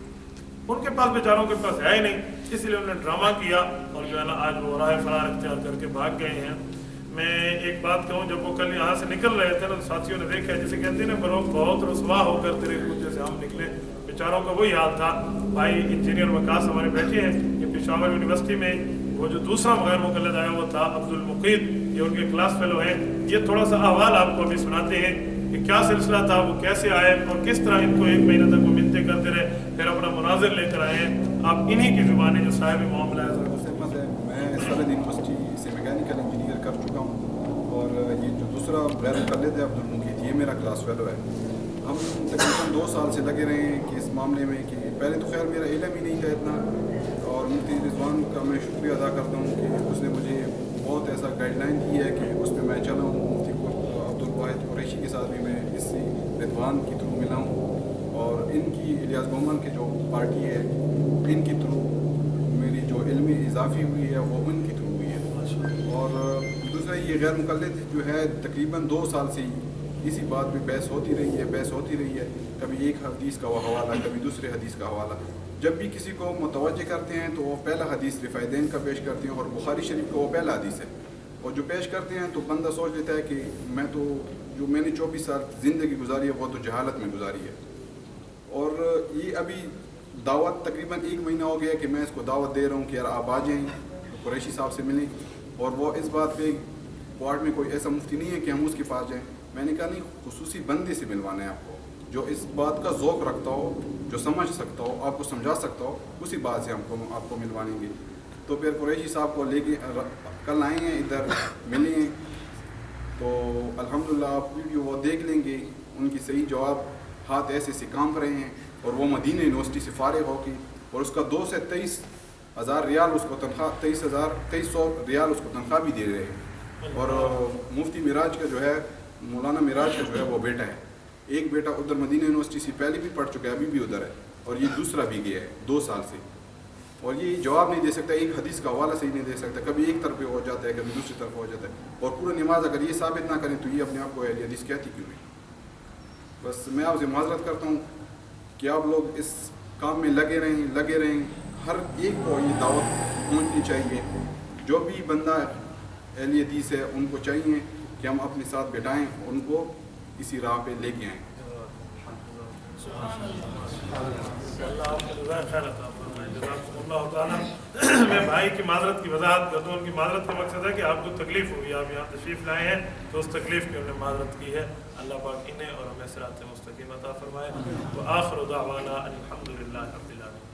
ان کے پاس بیچاروں کے پاس ہے ہی نہیں. اس لیے انہوں نے ڈرامہ کیا اور جو ہے نا آج وہ راہ فرار اختیار کر کے بھاگ گئے ہیں. میں ایک بات کہوں، جب وہ کل یہاں سے نکل رہے تھے نا، ساتھیوں نے دیکھا جسے کہتے ہیں نا لوگ بہت رسوا ہو کر تیرے کچھ سے ہم نکلے. بیچاروں کا وہی حال تھا. بھائی انجینئر وقاص ہمارے بیٹھے ہیں، یہ پشاور یونیورسٹی میں وہ جو دوسرا غیر مقلد آیا ہوا تھا عبد المقید، یہ ان کے کلاس فیلو ہیں. یہ تھوڑا سا احوال آپ کو ابھی سناتے ہیں کہ کیا سلسلہ تھا، وہ کیسے آئے اور کس طرح ان کو 1 مہینہ تک وہ منتیں کرتے رہے، پھر اپنا مناظر لے کر آئے ہیں. آپ انہی کی زبانیں جو صاحب معاملہ ہے. میں سرحد یونیورسٹی سے میکینیکل انجینئر کر چکا ہوں، اور یہ جو دوسرا غیر مقلد ہے عبد المقید، یہ میرا کلاس فیلو ہے. ہم تقریباً 2 سال سے لگے رہے ہیں کہ اس معاملے میں، کہ پہلے تو خیر میرا علم ہی نہیں تھا اتنا. اور مفتی رضوان کا میں شکریہ ادا کرتا ہوں کہ اس نے مجھے بہت ایسا گائیڈ لائن دی ہے کہ اس پہ میں چلا ہوں. مفتی عبدالواحد قریشی کے ساتھ بھی میں اس رضوان کی تھرو ملا ہوں، اور ان کی الیاس گومن کے جو پارٹی ہے ان کی تھرو میری جو علمی اضافی ہوئی ہے وہ ان کی تھرو ہوئی ہے. اور دوسرا یہ غیر مقلد جو ہے تقریباً 2 سال سے اسی بات پہ بحث ہوتی رہی ہے. کبھی ایک حدیث کا وہ حوالہ، کبھی دوسرے حدیث کا حوالہ. جب بھی کسی کو متوجہ کرتے ہیں تو وہ پہلا حدیث رفیدین کا پیش کرتے ہیں، اور بخاری شریف کا وہ پہلا حدیث ہے. اور جو پیش کرتے ہیں تو بندہ سوچ لیتا ہے کہ میں نے 24 سال زندگی گزاری ہے وہ تو جہالت میں گزاری ہے. اور یہ ابھی دعوت تقریباً 1 مہینہ ہو گیا کہ میں اس کو دعوت دے رہا ہوں کہ یار آپ آ جائیں قریشی صاحب سے ملیں. اور وہ اس بات پہ وارڈ میں کوئی ایسا مفتی نہیں ہے کہ ہم اس کے پاس جائیں. میں نے کہا نہیں، خصوصی بندے سے ملوانا ہے آپ کو، جو اس بات کا ذوق رکھتا ہو، جو سمجھ سکتا ہو، آپ کو سمجھا سکتا ہو، اسی بات سے آپ کو ملوانیں گے. تو پھر قریشی صاحب کو لے کے کل آئے ہیں، ادھر ملے ہیں. تو الحمدللہ آپ ویڈیو وہ دیکھ لیں گے. ان کی صحیح جواب ہاتھ ایسے سے کانپ رہے ہیں. اور وہ مدینہ یونیورسٹی سے فارغ ہو کے، اور اس کا 2 سے 23,000 ریال اس کو تنخواہ، 2300 ریال اس کو تنخواہ بھی دے رہے ہیں. اور مفتی معراج کا جو ہے، مولانا معراج کا جو ہے وہ بیٹا ہے. ایک بیٹا ادھر مدینہ یونیورسٹی سے پہلے بھی پڑھ چکا ہے، ابھی بھی ادھر ہے، اور یہ دوسرا بھی گیا ہے 2 سال سے. اور یہ جواب نہیں دے سکتا, ایک حدیث کا حوالہ صحیح نہیں دے سکتا, کبھی ایک طرف ہو جاتا ہے کبھی دوسری طرف ہو جاتا ہے, اور پورا نماز اگر یہ ثابت نہ کریں تو یہ اپنے آپ کو اہل حدیث کہتی کیوں نہیں. بس میں آپ سے معذرت کرتا ہوں کہ آپ لوگ اس کام میں لگے رہیں, ہر ایک کو یہ دعوت پہنچنی چاہیے. جو بھی بندہ اہل حدیث ہے ان کو چاہیے کہ ہم اپنے ساتھ بٹھائیں, ان کو اسی راہ پہ لے کے آئیں. اللہ تعالیٰ میں بھائی کی معذرت کی وضاحت کرتا ہوں. ان کی معذرت کا مقصد ہے کہ آپ کو تکلیف ہوئی, آپ یہاں تشریف لائے ہیں تو اس تکلیف کی انہوں نے معذرت کی ہے. اللہ پاک انہیں اور ہمیں صراط مستقیم عطا فرمائے. وآخر دعوانا الحمدللہ رب العالمین.